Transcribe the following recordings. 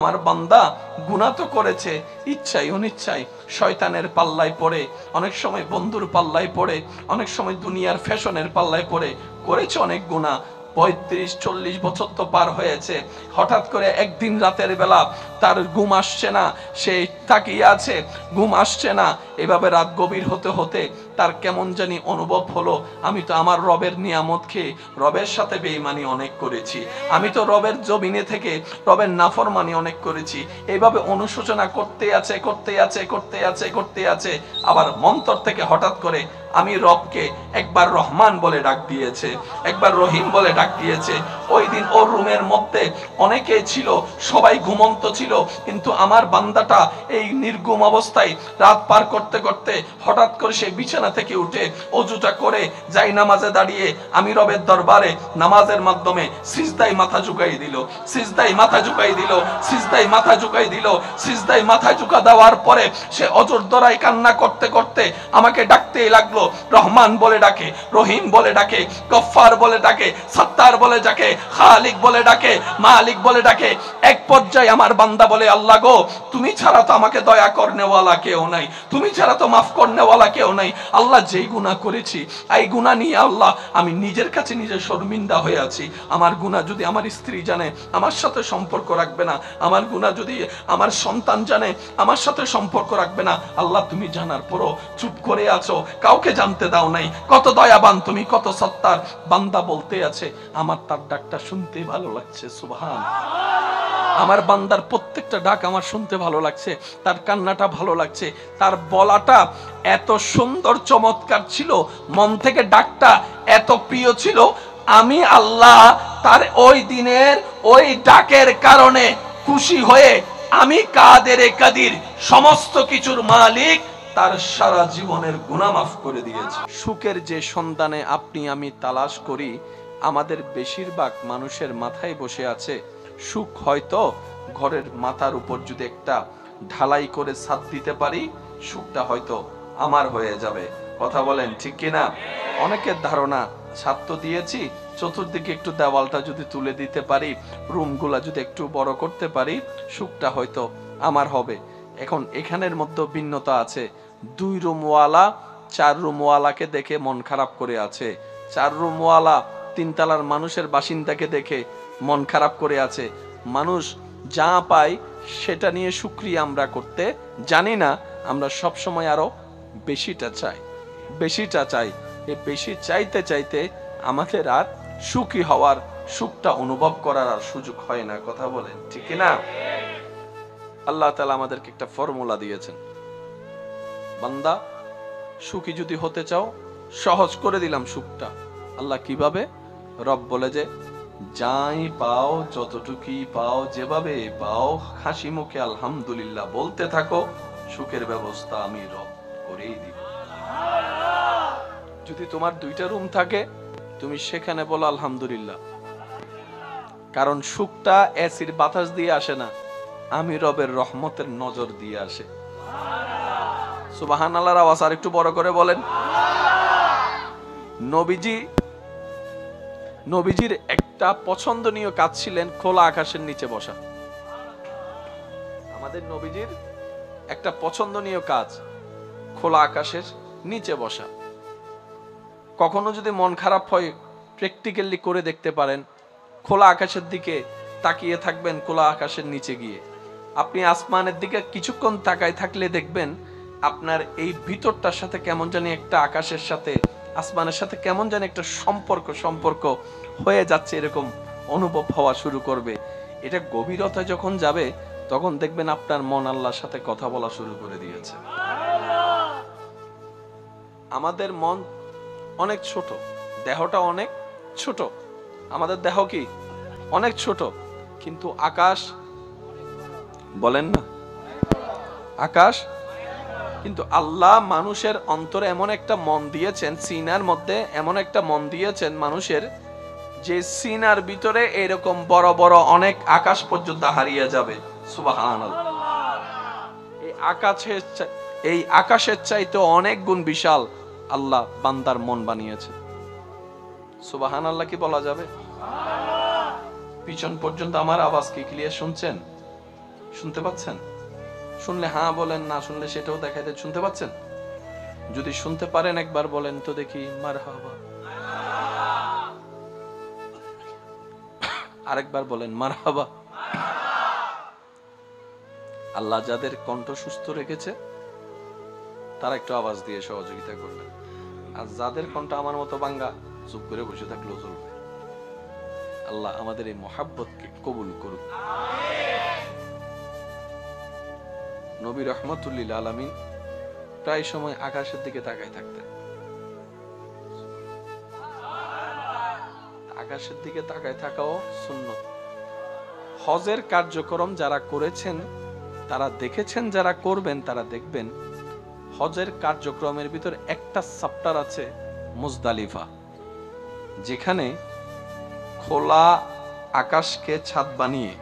আমার বান্দা গুনাহ তো করেছে ইচ্ছায় অনিচ্ছায়, শয়তানের পাল্লায় পড়ে, অনেক সময় বন্ধুর পাল্লায় পড়ে, অনেক সময় দুনিয়ার ফ্যাশনের পাল্লায় পড়ে করেছে অনেক গুনাহ। ৩৫-৪০ বছর তো পার হয়েছে। হঠাৎ করে একদিন রাতের বেলা তার ঘুম আসছে না, সে তাকিয়ে আছে, ঘুম আসছে না। এভাবে রাত গভীর হতে হতে তার কেমন জানি অনুভব হলো, আমি তো আমার রবের নিয়ামত খেয়ে রবের সাথে বেঈমানি অনেক করেছি, আমি তো রবের জমিনে থেকে রবের নাফরমানি অনেক করেছি। এইভাবে অনুশোচনা করতে আছে। আবার মন্তর থেকে হঠাৎ করে আমি রবকে একবার রহমান বলে ডাক দিয়েছে, একবার রহিম বলে ডাক দিয়েছে। ওই দিন ওর রুমের মধ্যে অনেকে ছিল, সবাই ঘুমন্ত ছিল, কিন্তু আমার বান্দাটা এই নির্গুম অবস্থায় রাত পার করতে করতে হঠাৎ করে সে বিছানা থেকে উঠে অজুটা করে যাই নামাজে দাঁড়িয়ে আমি রবের দরবারে নামাজের মাধ্যমে সিজদায় মাথা ঝুঁকাই দিল, সিজদায় মাথা ঝুঁকাই দিল, সিজদায় মাথা ঝুঁকাই দিল। সিজদায় মাথা ঝুঁকা দেওয়ার পরে সে অজর দরায় কান্না করতে করতে আমাকে ডাকতেই লাগলো। রহমান বলে ডাকে, রহিম বলে ডাকে, গফফার বলে ডাকে, সত্তার বলে ডাকে, খালিক বলে ডাকে, মালিক বলে ডাকে। এক পর্যায়ে আমার বান্দা বলে, আল্লাহ গো, তুমি ছাড়া তো আমাকে দয়া করনেওয়ালা কেউ নাই, তুমি ছাড়া তো মাফ করনেওয়ালা কেউ নাই। আল্লাহ, যেই গুনাহ করেছি এই গুনাহ নিয়ে আল্লাহ আমি নিজের কাছে নিজে শর্মিন্দা হয়ে আছি। আমার গুনাহ যদি আমার স্ত্রী জানে আমার সাথে সম্পর্ক রাখবে না, আমার গুনাহ যদি আমার সন্তান জানে আমার সাথে সম্পর্ক রাখবে না। আল্লাহ, তুমি জানার পরও চুপ করে আছো, কাউকে জানতে দাও নাই। কত দয়াবান তুমি, কত সত্তার। বান্দা বলতে আছে, আমার তার ডাকটা শুনতে ভালো লাগছে। সুবহান। আমার বান্দার প্রত্যেকটা ডাক আমার শুনতে ভালো লাগছে, তার কান্নাটা ভালো লাগছে, তার বলাটা এত সুন্দর চমৎকার ছিল, মন থেকে ডাকটা এত প্রিয় ছিল। আমি আল্লাহ তার ওই দিনের ওই ডাকের কারণে খুশি হয়ে আমি কাদেরে কাদির, সমস্ত কিছুর মালিক, তার সারা জীবনের গুনাহ মাফ করে দিয়েছে। সুখের যে সন্ধানে আপনি আমি তালাশ করি, আমাদের বেশিরভাগ মানুষের মাথায় বসে আছে সুখ। হয়তো ঘরের মাথার উপর যদি একটা ঢালাই করে ছাদ দিতে পারি, সুখটা হয়তো আমার হয়ে যাবে। কথা বলেন ঠিক কিনা? অনেকের ধারণা ছাদ তো দিয়েছি, চতুর্দিকে একটু দেওয়ালটা যদি তুলে দিতে পারি, রুমগুলা যদি একটু বড় করতে পারি, সুখটা হয়তো আমার হবে। এখন এখানের মধ্যে ভিন্নতা আছে। 2 রুমওয়ালা 4 রুমওয়ালাকে দেখে মন খারাপ করে আছে, 4 রুমওয়ালা 3 তলার মানুষের বাসিন্দাকে দেখে মন খারাপ করে আছে। মানুষ যা পায় সেটা নিয়ে শুকরিয়া আমরা করতে জানি না, আমরা সব সময় আরো বেশিটা চাই, বেশিটা চাই। এই বেশি চাইতে চাইতে আমাদের আর সুখী হওয়ার, সুখটা অনুভব করার আর সুযোগ হয় না। কথা বলেন ঠিক কিনা? আল্লাহ তাআলা আমাদেরকে একটা ফর্মুলা দিয়েছেন, বান্দা সুখী যদি হতে চাও সহজ করে দিলাম সুখটা। আল্লাহ কিভাবে? রব বলে যে যাই পাও, যতটুকুই পাও, যেভাবে পাও, হাসি মুখে আলহামদুলিল্লাহ বলতে থাকো, সুখের ব্যবস্থা আমি রব করেই দিব। যদি তোমার 2টা রুম থাকে, তুমি সেখানে বলো আলহামদুলিল্লাহ, কারণ সুখটা এসির বাতাস দিয়ে আসে না, আমি রবের রহমতের নজর দিয়ে আসে। সুবহানাল্লাহর আওয়াজ আর একটু বড় করে বলেন। নবীজির একটা পছন্দনীয় কাজ ছিলেন খোলা আকাশের নিচে বসা। আমাদের নবীজির একটা পছন্দনীয় কাজ খোলা আকাশের নিচে বসা। কখনো যদি মন খারাপ হয়, প্র্যাকটিক্যালি করে দেখতে পারেন। খোলা আকাশের দিকে তাকিয়ে থাকবেন, খোলা আকাশের নিচে গিয়ে আপনি আসমানের দিকে কিছুক্ষণ তাকায় থাকলে দেখবেন আপনার এই ভিতরটার সাথে কেমন জানি একটা, আকাশের সাথে আসমানের সাথে কেমন জানি একটা সম্পর্ক হয়ে যাচ্ছে, এরকম অনুভব হওয়া শুরু করবে। এটা গভীরতা যখন যাবে তখন দেখবেন আপনার মন আল্লাহর সাথে কথা বলা শুরু করে দিয়েছে। আমাদের মন অনেক ছোট, দেহটা অনেক ছোট, আমাদের দেহ কি অনেক ছোট, কিন্তু আকাশ, বলেন না আকাশ, কিন্তু আল্লাহ মানুষের অন্তরে এমন একটা মন দিয়েছেন, সিনার মধ্যে এমন একটা মন দিয়েছেন মানুষের, যে সিনার ভিতরে এরকম বড় বড় অনেক আকাশ পর্যন্ত হারিয়ে যাবে। সুবহানাল্লাহ। এই আকাশের চাইতে অনেক গুণ বিশাল আল্লাহ বান্দার মন বানিয়েছে। সুবহানাল্লাহ কি বলা যাবে? পিছন পর্যন্ত আমার আওয়াজ কি ক্লিয়ার শুনছেন? শুনতে পাচ্ছেন? শুনলে হ্যাঁ বলেন, না শুনলে সেটাও দেখাই দেন। শুনতে পাচ্ছেন? যদি শুনতে পারেন একবার বলেন তো দেখি মারহাবা। আরেকবার বলেন মারহাবা। আল্লাহ যাদের কণ্ঠ সুস্থ রেখেছে তারা একটু আওয়াজ দিয়ে সহযোগিতা করবেন, আর যাদের কণ্ঠ আমার মতো ভাঙ্গা চুপ করে বসে থাকলেও চলবে। আল্লাহ আমাদের এই মহাব্বতকে কবুল করুক। নবী রহমতুল্লিল আলামিন প্রায় সময় আকাশের দিকে তাকায় থাকতেন। আকাশের দিকে তাকায় থাকাও সুন্নত। হজের কার্যক্রম যারা করেছেন তারা দেখেছেন, যারা করবেন তারা দেখবেন হজের কার্যক্রমের ভিতর একটা চ্যাপ্টার আছে মুজদালিফা, যেখানে খোলা আকাশকে ছাদ বানিয়ে,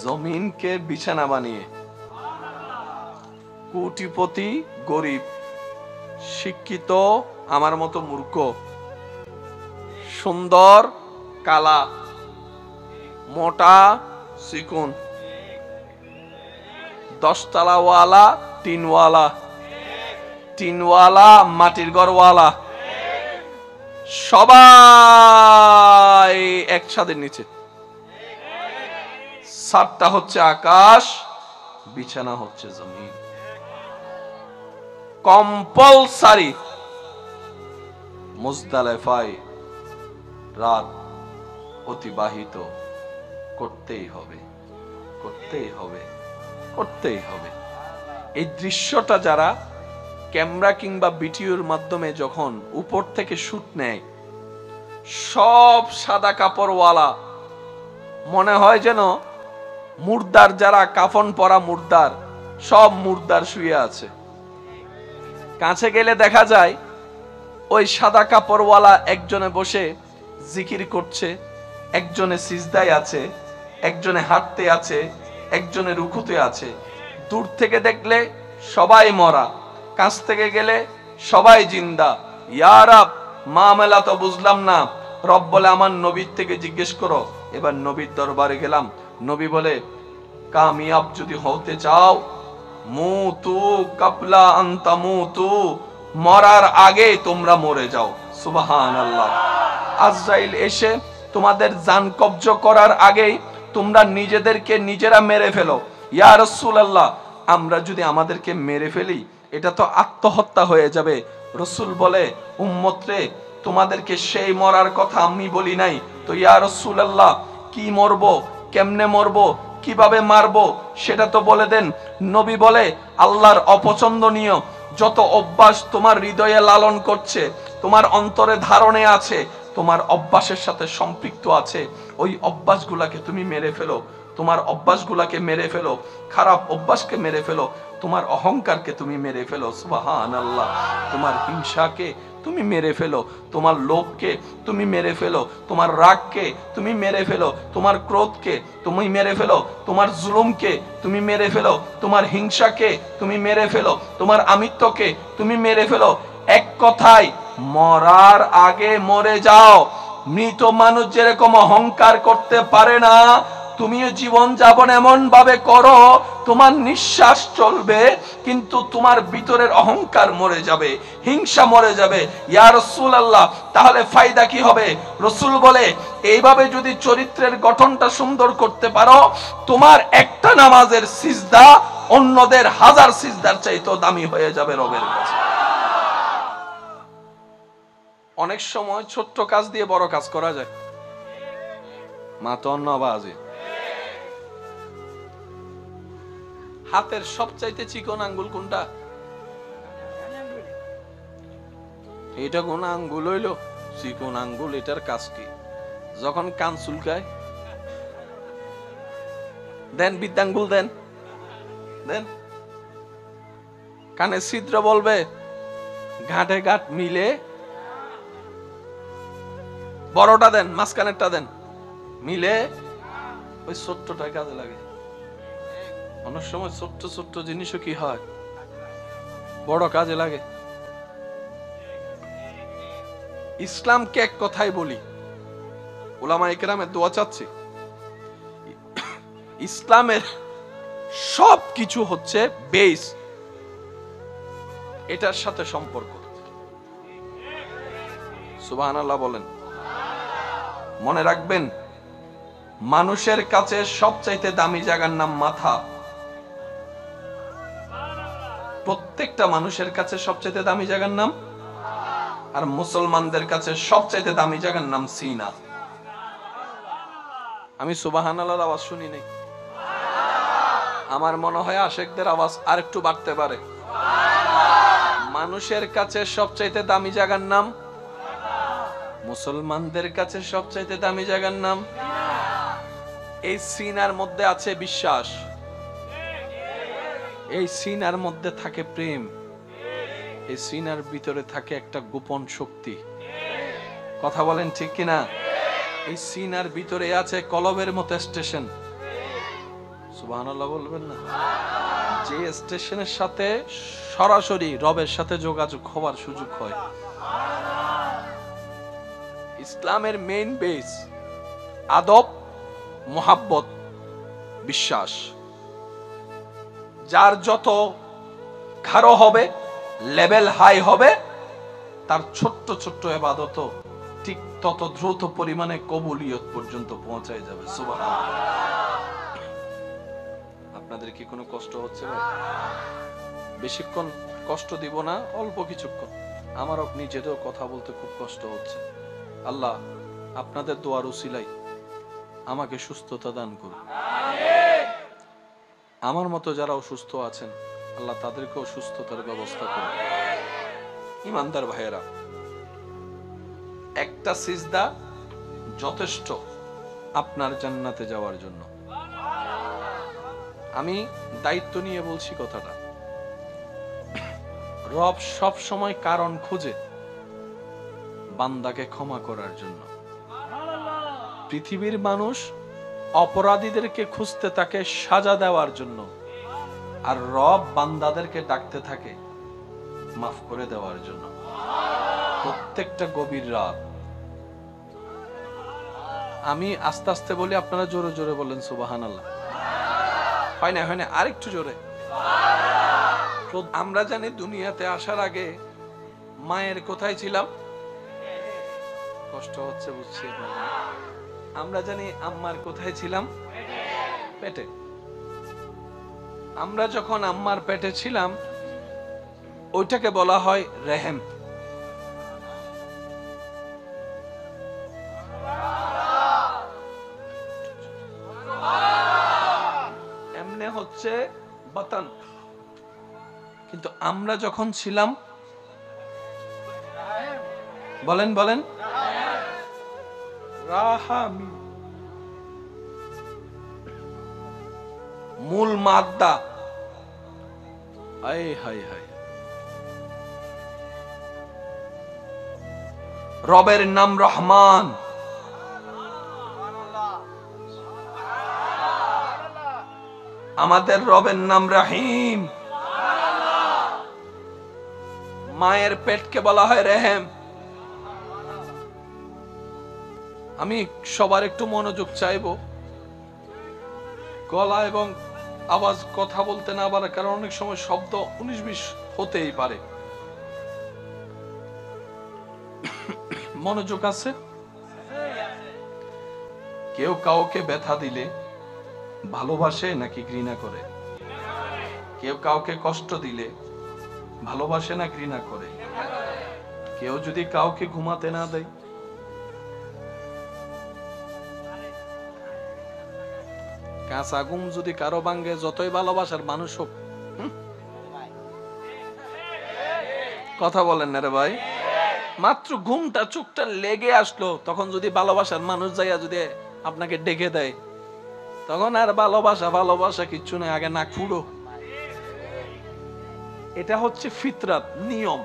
জমিনকে বিছানা বানিয়ে, কোটিপতি গরিব, শিক্ষিত আমার মতো মূর্খ, সুন্দর কালা, মোটা চিকুন, 10 তলাওয়ালা টিনওয়ালা, টিনওয়ালা মাটির ঘরওয়ালা, সবাই একসাথে নিচে। ছাদটা হচ্ছে আকাশ, বিছানা হচ্ছে জমিন। কম্পালসারি মুজদালিফায় রাত অতিবাহিত করতেই হবে, করতেই হবে, করতেই হবে। এই দৃশ্যটা যারা ক্যামেরা কিংবা ভিডিওর মাধ্যমে যখন উপর থেকে শুট নেয়, সব সাদা কাপড়ওয়ালা, মনে হয় যেন মুর্দার, যারা কাফন পরা মুর্দার, সব মুর্দার শুয়ে আছে। কাছে গেলে দেখা যায় ওই সাদা কাপড়ওয়ালা একজনে বসে জিকির করছে, একজনে সিজদায় আছে, একজনে হাঁটতে আছে, একজনে রুকুতে আছে। দূর থেকে দেখলে সবাই মরা, কাছ থেকে গেলে সবাই জিন্দা। ইয়া রব, মামলা তো বুঝলাম না। রব বলে আমার নবীর থেকে জিজ্ঞেস করো। এবার নবীর দরবারে গেলাম, নবী বলে কামিয়াব যদি হতে চাও, মুতু কাবলা আন তামুতু, মরার আগে তোমরা মরে যাও। সুবহানাল্লাহ। আজরাইল এসে তোমাদের জান কবজ করার আগেই তোমরা নিজেদেরকে নিজেরা মেরে ফেলো। ইয়া রাসূলুল্লাহ, আমরা যদি আমাদেরকে মেরে ফেলি এটা তো আত্মহত্যা হয়ে যাবে। রাসূল বলে উম্মত রে, তোমাদেরকে সেই মরার কথা আমি বলি নাই তো। ইয়া রাসূলুল্লাহ, কি মরবো, কেমনে মরবো, কিভাবে মারবো সেটা তো বলে দেন। নবী বলে আল্লাহর অপছন্দনীয় যত অভ্যাস তোমার হৃদয়ে লালন করছে, তোমার অন্তরে ধারণে আছে, তোমার অভ্যাসের সাথে সম্পৃক্ত আছে, ওই অভ্যাসগুলাকে তুমি মেরে ফেলো। তোমার অভ্যাসগুলাকে মেরে ফেলো, খারাপ অভ্যাসকে মেরে ফেলো, তোমার অহংকারকে তুমি মেরে ফেলো। সুবহানাল্লাহ। তোমার হিংসাকে তুমি মেরে ফেলো, তোমার লোভকে তুমি মেরে ফেলো, তোমার রাগকে তুমি মেরে ফেলো, তোমার ক্রোধকে তুমি মেরে ফেলো, তোমার জুলুমকে তুমি মেরে ফেলো, তোমার হিংসাকে তুমি মেরে ফেলো, তোমার আমিত্বকে তুমি মেরে ফেলো। এক কথায় মরার আগে মরে যাও। মৃত মানুষ যেরকম অহংকার করতে পারে না, তুমিও জীবন যাপন এমন ভাবে করো তোমার নিঃশ্বাস চলবে কিন্তু তোমার ভিতরের অহংকার মরে যাবে, হিংসা মরে যাবে। ইয়া রাসূলুল্লাহ, তাহলে ফায়দা কি হবে? রাসূল বলে এইভাবে যদি চরিত্রের গঠনটা সুন্দর করতে পারো, তোমার একটা নামাজের সিজদা অন্যদের 1000 সিজদার চাইতেও দামি হয়ে যাবে রবের কাছে। অনেক সময় ছোট্ট কাজ দিয়ে বড় কাজ করা যায়। মাতন নবাজে হাতের সবচাইতে চিকন আঙ্গুল কোনটা? এটা কোন আঙ্গুল হইল চিকন আঙ্গুল? এটার কাজ কি? যখন কান চুলকায় দেন, বৃদ্ধাঙ্গুল দেন, দেন। কানে ছিদ্র বলবে, ঘাটে ঘাট মিলে বড়টা দেন, মাঝখানেরটা দেন, মিলে ওই ছোট্টটা কাজে লাগে। অনেক সময় ছোট্ট ছোট্ট জিনিসও কি হয়, বড় কাজে লাগে। ইসলামকে এক কথাই বলি, উলামায়ে কেরামের দোয়া চাচ্ছি, ইসলামের সব কিছু হচ্ছে বেস, এটার সাথে সম্পর্ক। সুবহানাল্লাহ বলেন। মনে রাখবেন, মানুষের কাছে সবচাইতে দামি জায়গার নাম মাথা। প্রত্যেকটা মানুষের কাছে সবচাইতে দামি জায়গার নাম, আর মুসলমানদের কাছে সবচাইতে দামি জায়গার নাম সিনা। আমি সুবহানাল্লাহর আওয়াজ শুনি নাই। আমার মনে হয় আশেকদের আওয়াজ আরেকটু বাড়তে পারে। মানুষের কাছে সবচাইতে দামি জায়গার নাম, মুসলমানদের কাছে সবচাইতে দামি জায়গার নাম। এই সিনার মধ্যে আছে বিশ্বাস, এই সিনার মধ্যে থাকে প্রেম, এই সিনার ভিতরে থাকে একটা গোপন শক্তি। কথা বলেন ঠিক কিনা? এই সিনার ভিতরে আছে কলবের মতো স্টেশন। সুবহানাল্লাহ বলবেন না? যে স্টেশনের সাথে সরাসরি রবের সাথে যোগাযোগ হওয়ার সুযোগ হয়। ইসলামের মেইন বেস আদব, মোহাব্বত, বিশ্বাস। যার যত গাঢ় হবে, লেভেল হাই হবে, তার ছোট্ট ছোট্ট ইবাদত ঠিক তত দ্রুত পরিমাণে কবুলিয়ত পর্যন্ত পৌঁছায় যাবে। সুবহানাল্লাহ। আপনাদের কি কোনো কষ্ট হচ্ছে ভাই? বেশিক্ষণ কষ্ট দিব না, অল্প কিছুক্ষণ। আমারও নিজেরও কথা বলতে খুব কষ্ট হচ্ছে। আল্লাহ আপনাদের দোয়ার উসিলাই আমাকে সুস্থতা দান করুন। আমার মতো যারা অসুস্থ আছেন, আল্লাহ তাদেরকেও সুস্থতার ব্যবস্থা করুন। ইমানদার ভাইয়েরা, একটা সিজদা যথেষ্ট আপনার জান্নাতে যাওয়ার জন্য। আমি দায়িত্ব নিয়ে বলছি কথাটা। রব সব সময় কারণ খুঁজে বান্দাকে ক্ষমা করার জন্য। পৃথিবীর মানুষ অপরাধীদেরকে খুঁজতে থাকে সাজা দেওয়ার জন্য, আর রব বান্দাদেরকে ডাকতে থাকে মাফ করে দেওয়ার জন্য। প্রত্যেকটা গভীর রাত আমি আস্তে আস্তে বলি, আপনারা জোরে জোরে বলেন সুবহানাল্লাহ। হয় না, হয় না, আরেকটু জোরে। আমরা জানি দুনিয়াতে আসার আগে মায়ের কোথায় ছিলাম? কষ্ট হচ্ছে বুঝছি। আমরা জানি আম্মার কোথায় ছিলাম? পেটে। আমরা যখন আম্মার পেটে ছিলাম, ওইটাকে বলা হয় রেহেম। এমনে হচ্ছে বাতান। কিন্তু আমরা যখন ছিলাম, বলেন বলেন, রাহামি। মূল মাদ্দা। আয় হায় হায়। রবের নাম রহমান, আমাদের রবের নাম রহিম। মায়ের পেটকে বলা হয় রেহেম। আমি সবার একটু মনোযোগ চাইবো। গলা এবং আওয়াজ কথা বলতে না পারে, কারণ অনেক সময় শব্দ 19-20 হতেই পারে। মনোযোগ আছে? কেউ কাউকে ব্যথা দিলে ভালোবাসে নাকি ঘৃণা করে? কেউ কাউকে কষ্ট দিলে ভালোবাসে না ঘৃণা করে? কেউ যদি কাউকে ঘুমাতে না দেয়, কাঁচা ঘুম যদি কারো ভাঙ্গে, যতই ভালোবাসার মানুষ হোক, কথা বলেন না রে ভাই? মাত্র ঘুমটা চোখটা লেগে আসলো, তখন যদি ভালোবাসার মানুষ যাইয়া যদি আপনাকে ডেকে দেয়, তখন আর ভালোবাসা ভালোবাসা কিচ্ছু নেই, আগে নাক ফুড়ো। এটা হচ্ছে ফিতরাত, নিয়ম।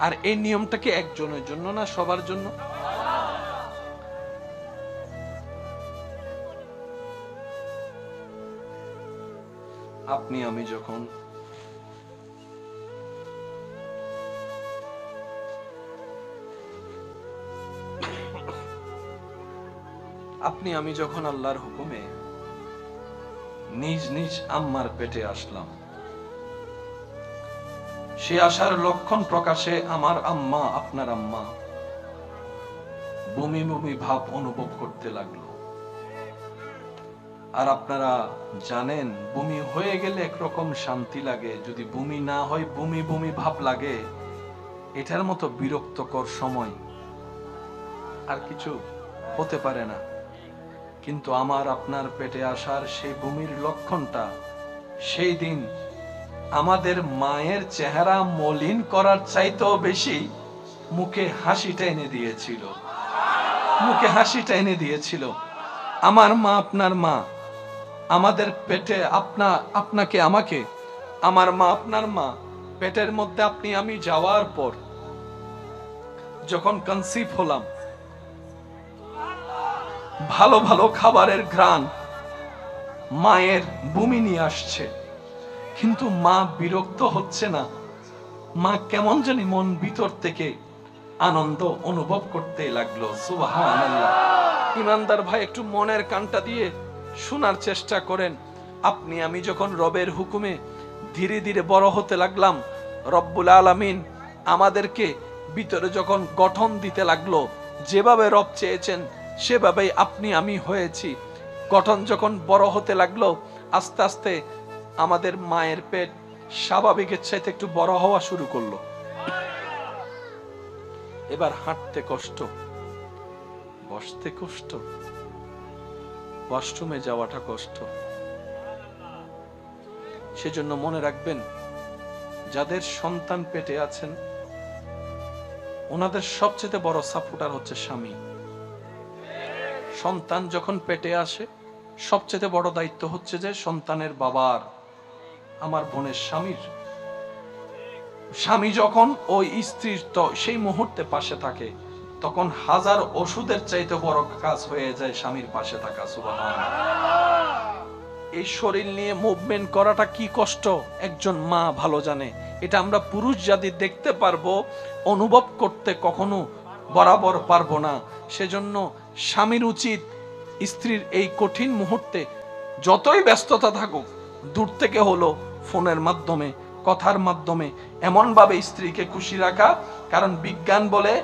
আর এই নিয়মটা কি একজনের জন্য না সবার জন্য? আপনি আমি যখন আল্লাহর হুকুমে নিজ নিজ আম্মার পেটে আসলাম। সে আসার লক্ষণ প্রকাশে আমার আম্মা, আপনার আম্মা বমি বমি ভাব অনুভব করতে লাগলো। আর আপনারা জানেন বমি হয়ে গেলে একরকম শান্তি লাগে, যদি বমি না হয় বমি বমি ভাব লাগে। এটার মতো বিরক্তকর সময় আর কিছু হতে পারে না। কিন্তু আমার আপনার পেটে আসার সেই বমির লক্ষণটা সেই দিন আমাদের মায়ের চেহারা মলিন করার চাইতেও বেশি মুখে হাসিটা এনে দিয়েছিল, মুখে হাসিটা এনে দিয়েছিল। আমার মা, আপনার মা আমাদের পেটে, আপনাকে আমাকে, আমার মা আপনার মা পেটের মধ্যে আপনি আমি যাওয়ার পর যখন কনসিভ হলাম, ভালো ভালো খাবারের ঘ্রাণ মায়ের বমি নিয়ে আসছে, কিন্তু মা বিরক্ত হচ্ছে না। মা কেমন জানি মন ভিতর থেকে আনন্দ অনুভব করতে লাগলো। সুবহানাল্লাহ। ইমানদার ভাই একটু মনের কানটা দিয়ে শোনার চেষ্টা করেন। আপনি আমি যখন রবের হুকুমে ধীরে ধীরে বড় হতে লাগলাম, রব্বুল আলামিন আমাদেরকে ভিতরে যখন গঠন দিতে লাগলো, যেভাবে রব চেয়েছেন সেভাবেই আপনি আমি হয়েছি। গঠন যখন বড় হতে লাগলো, আস্তে আস্তে আমাদের মায়ের পেট স্বাভাবিকের চাইতে একটু বড় হওয়া শুরু করলো। এবার হাঁটতে কষ্ট, বসতে কষ্ট, ওয়াশরুমে যাওয়াটা কষ্ট। সেজন্য মনে রাখবেন, যাদের সন্তান পেটে আছেন ওনাদের সবচেয়ে বড় সাপোর্টার হচ্ছে স্বামী। সন্তান যখন পেটে আসে সবচেয়ে বড় দায়িত্ব হচ্ছে যে সন্তানের বাবার, আমার বোনের স্বামীর। স্বামী যখন ওই স্ত্রীর তো সেই মুহূর্তে পাশে থাকে, তখন হাজার ওষুধের চাইতে বড় কাজ হয়ে যায় স্বামীর পাশে থাকা। সুবহানাল্লাহ। এই শরীর নিয়ে মুভমেন্ট করাটা কি কষ্ট একজন মা ভালো জানে। এটা আমরা পুরুষ জাতি দেখতে পারবো, অনুভব করতে কখনো বরাবর পারবো না। সেজন্য স্বামীর উচিত স্ত্রীর এই কঠিন মুহূর্তে যতই ব্যস্ততা থাকুক, দূর থেকে হলো ফোনের মাধ্যমে, কথার মাধ্যমে এমন ভাবে স্ত্রীকে খুশি রাখা। কারণ বিজ্ঞান বলে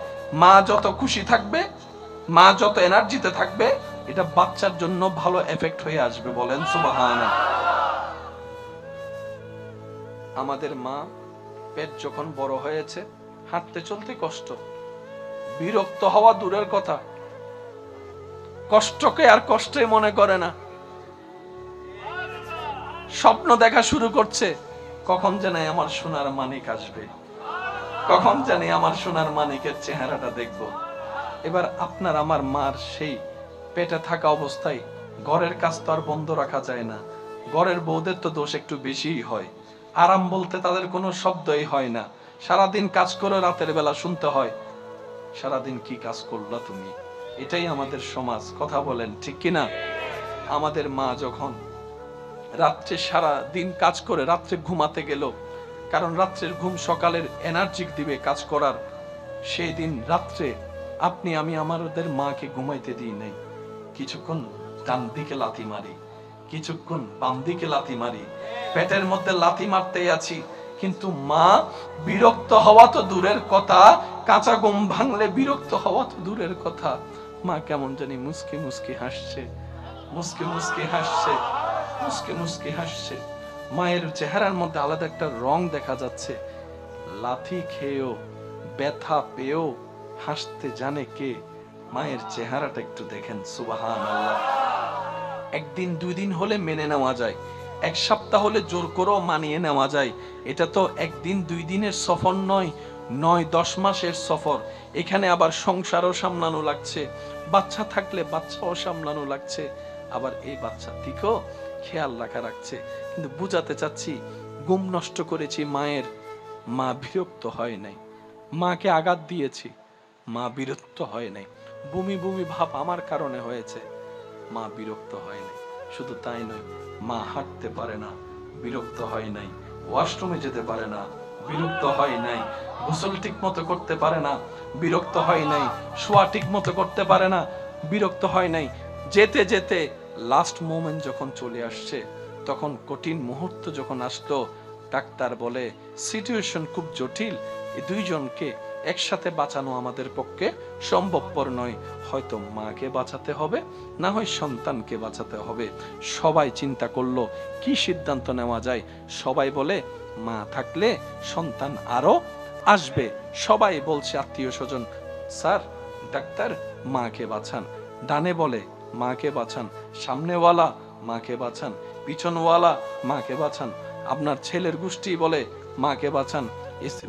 মা যত খুশি থাকবে, মা যত এনার্জিতে থাকবে, এটা বাচ্চার জন্য ভালো এফেক্ট হয়ে আসবে। বলেন সুবহানাল্লাহ। আমাদের মা পেট যখন বড় হয়েছে, হাঁটতে চলতে কষ্ট, বিরক্ত হওয়া দূরের কথা, কষ্টকে আর কষ্টই মনে করে না। স্বপ্ন দেখা শুরু করছে, কখন জানি আমার সোনার মানিক আসবে, কখন জানি আমার সোনার মানিকের চেহারাটা দেখব। এবার আপনার আমার মার সেই পেটে থাকা অবস্থায় ঘরের কাজ তো আর বন্ধ রাখা যায় না। ঘরের বউদের তো দোষ একটু বেশিই হয়। আরাম বলতে তাদের কোনো শব্দই হয় না। সারাদিন কাজ করে রাতের বেলা শুনতে হয়, সারাদিন কি কাজ করলা তুমি। এটাই আমাদের সমাজ। কথা বলেন ঠিক কিনা? আমাদের মা যখন রাত্রে সারা দিন কাজ করে রাত্রে ঘুমাতে গেল, কারণ রাত্রের ঘুম সকালের এনার্জি দিবে কাজ করার, সেই দিন রাত্রে আপনি আমি আমাদের মাকে ঘুমাইতে দিই নাই। কিছুক্ষণ ডান দিকে লাথি মারি, কিছুক্ষণ বাম দিকে লাথি মারি, পেটের মধ্যে লাথি মারতেই আছি। কিন্তু মা বিরক্ত হওয়া তো দূরের কথা, কাঁচা ঘুম ভাঙলে বিরক্ত হওয়া তো দূরের কথা। মা কেমন জানি মুস্কি মুস্কি হাসছে, মুস্কি মুস্কি হাসছে, মুস্কি মুস্কি হাসছে। মায়ের চেহারার মধ্যে আলাদা একটা রং দেখা যাচ্ছে। লাথি খেয়েও, ব্যথা পেয়েও হাসতে জানে কে? মায়ের চেহারাটা একটু দেখেন। সুবহানাল্লাহ। একদিন দুই দিন হলে মেনে নেওয়া যায়, এক সপ্তাহ হলে জোর করেও মানিয়ে নেওয়া যায়। এটা তো একদিন দুই দিনের সফর নয়, 9-10 মাসের সফর। এখানে আবার সংসারও সামলানো লাগছে, বাচ্চা থাকলে বাচ্চাও সামলানো লাগছে, আবার এই বাচ্চা দিকেও খেয়াল রাখা রাখছে। কিন্তু বুঝাতে চাচ্ছি, ঘুম নষ্ট করেছি মায়ের, মা বিরক্ত হয় নাই। মাকে আঘাত দিয়েছি, মা বিরক্ত হয় নাই। বমি বমি ভাব আমার কারণে হয়েছে, মা বিরক্ত হয় নাই। শুধু তাই নয়, মা হাঁটতে পারে না, বিরক্ত হয় নাই। ওয়াশরুমে যেতে পারে না, বিরক্ত হয় নাই। গোসল ঠিক মতো করতে পারে না, বিরক্ত হয় নাই। শোয়া ঠিক মতো করতে পারে না, বিরক্ত হয় নাই। যেতে যেতে লাস্ট মোমেন্ট যখন চলে আসছে, তখন কঠিন মুহূর্ত যখন আসলো, ডাক্তার বলে সিচুয়েশন খুব জটিল, এই দুইজনকে একসাথে বাঁচানো আমাদের পক্ষে সম্ভবপর নয়, হয়তো মাকে বাঁচাতে হবে, না হয় সন্তানকে বাঁচাতে হবে। সবাই চিন্তা করলো কি সিদ্ধান্ত নেওয়া যায়। সবাই বলে মা থাকলে সন্তান আরো আসবে। সবাই বলছে আত্মীয় স্বজন, স্যার ডাক্তার মাকে বাঁচান। ডানে বলে মাকে বাঁচান, সামনেওয়ালা মাকে বাঁচান, পিছনওয়ালা মাকে বাঁচান। আপনার ছেলের গোষ্ঠী বলে মাকে বাঁচান,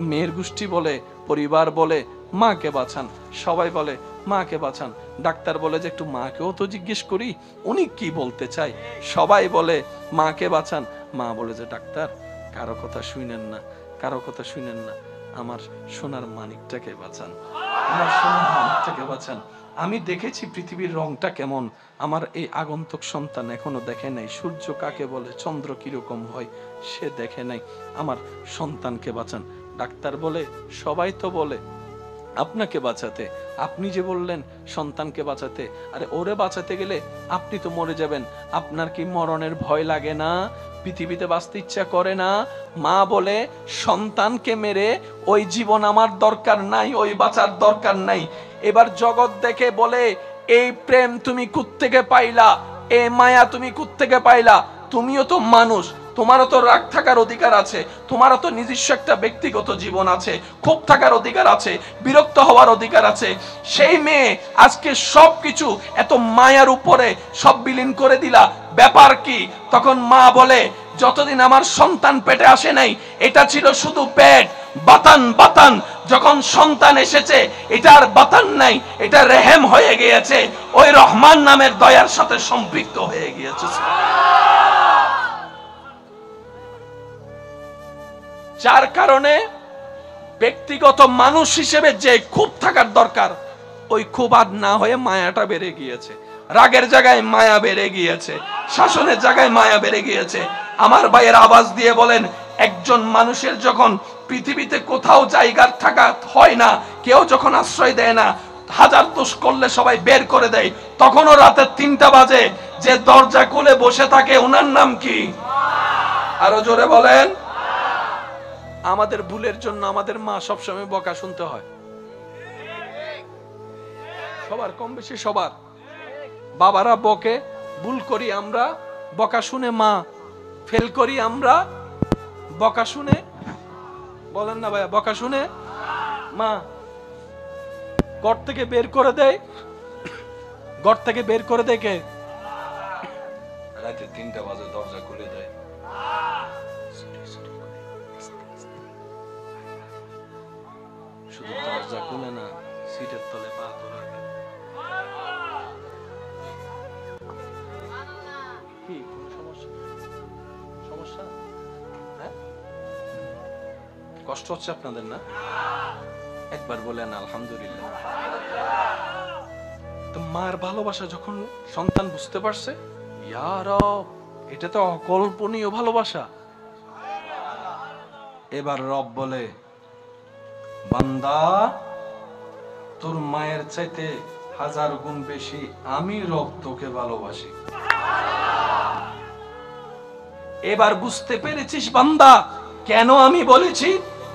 মেয়ের গোষ্ঠী বলে, পরিবার বলে মাকে বাঁচান, সবাই বলে মাকে বাঁচান। ডাক্তার বলে যে একটু মাকেও তো জিজ্ঞেস করি উনি কি বলতে চাই। সবাই বলে মাকে বাঁচান। মা বলে যে ডাক্তার কারো কথা শুনেন না, কারো কথা শুনেন না, আমার সোনার মানিকটাকে বাঁচান, আমার সোনার মানিকটাকে বাঁচান। আমি দেখেছি পৃথিবীর রংটা কেমন, আমার এই আগন্তুক সন্তান এখনো দেখে নাই। সূর্য কাকে বলে, চন্দ্র কিরকম হয় সে দেখে নাই, আমার সন্তানকে বাঁচান। ডাক্তার বলে সবাই তো বলে আপনাকে বাঁচাতে, আপনি যে বললেন সন্তানকে বাঁচাতে, আরে ওরে বাঁচাতে গেলে আপনি তো মরে যাবেন, আপনার কি মরণের ভয় লাগে না? পৃথিবীতে বাঁচতে ইচ্ছা করে না? মা বলে সন্তানকে মেরে ওই জীবন আমার দরকার নাই, ওই বাঁচার দরকার নাই। এবার জগৎ দেখে বলে এই প্রেম তুমি কোত্থেকে পাইলা, এই মায়া তুমি কোত্থেকে পাইলা? তুমিও তো মানুষ, তোমারও তো রাগ থাকার অধিকার আছে, তোমারও তো নিজস্ব একটা ব্যক্তিগত জীবন আছে, ক্ষোভ থাকার অধিকার আছে, বিরক্ত হওয়ার অধিকার আছে। সেই মেয়ে আজকে সবকিছু এত মায়ার উপরে সব বিলীন করে দিলা, ব্যাপার কি? তখন মা বলে যতদিন আমার সন্তান পেটে আসে নাই এটা ছিল শুধু পেট, বাতান বাতান। যখন সন্তান এসেছে এটা আর বাতান নাই, এটা রেহেম হয়ে গিয়েছে, ওই রহমান নামের দয়ার সাথে সম্পৃক্ত হয়ে গিয়েছে। যার কারণে ব্যক্তিগত মানুষ হিসেবে যে ক্ষোভ থাকার দরকার ওই ক্ষোভ আর না হয়ে মায়াটা বেড়ে গিয়েছে, রাগের জায়গায় মায়া বেড়ে গিয়েছে, শাসনের জায়গায় মায়া বেড়ে গিয়েছে। আমার ভাইয়ের আওয়াজ দিয়ে বলেন, একজন মানুষের যখন পৃথিবীতে কোথাও জায়গার থাকা হয় না, কেউ যখন আশ্রয় দেয় না, হাজার দোষ করলে সবাই বের করে দেয়, তখনও রাতের 3টা বাজে যে দরজা খুলে বসে থাকে ওনার নাম কি? আরো জোরে বলেন। আমাদের ভুলের জন্য আমাদের মা সবসময় বকা শুনতে হয়, সবার কম বেশি সবার। বাবারা বকে, ভুল করি আমরা বকা শুনে, মা ফেল করি আমরা বকা শুনে। বলেন না ভাইয়া, বকা শুনে মা ঘর থেকে বের করে দেয়, ঘর থেকে বের করে দেয় কে? রাতে 3টা বাজে দরজা খুলে দেয়। শুধু দরজা খুলে না, সিটের তলে পা তোলা। কি কোনো সমস্যা? সমস্যা? হ্যাঁ, কষ্ট হচ্ছে আপনাদের না? একবার বলেন আলহামদুলিল্লাহ। তো মার ভালোবাসা যখন সন্তান বুঝতে পারছে, ইয়া রব এটা তো অকল্পনীয় ভালোবাসা। এবার রব বলে, বান্দা তোর মায়ের চাইতে 1000 গুণ বেশি আমি রব তোকে ভালোবাসি। এবার বুঝতে পেরেছিস বান্দা কেন আমি বলেছি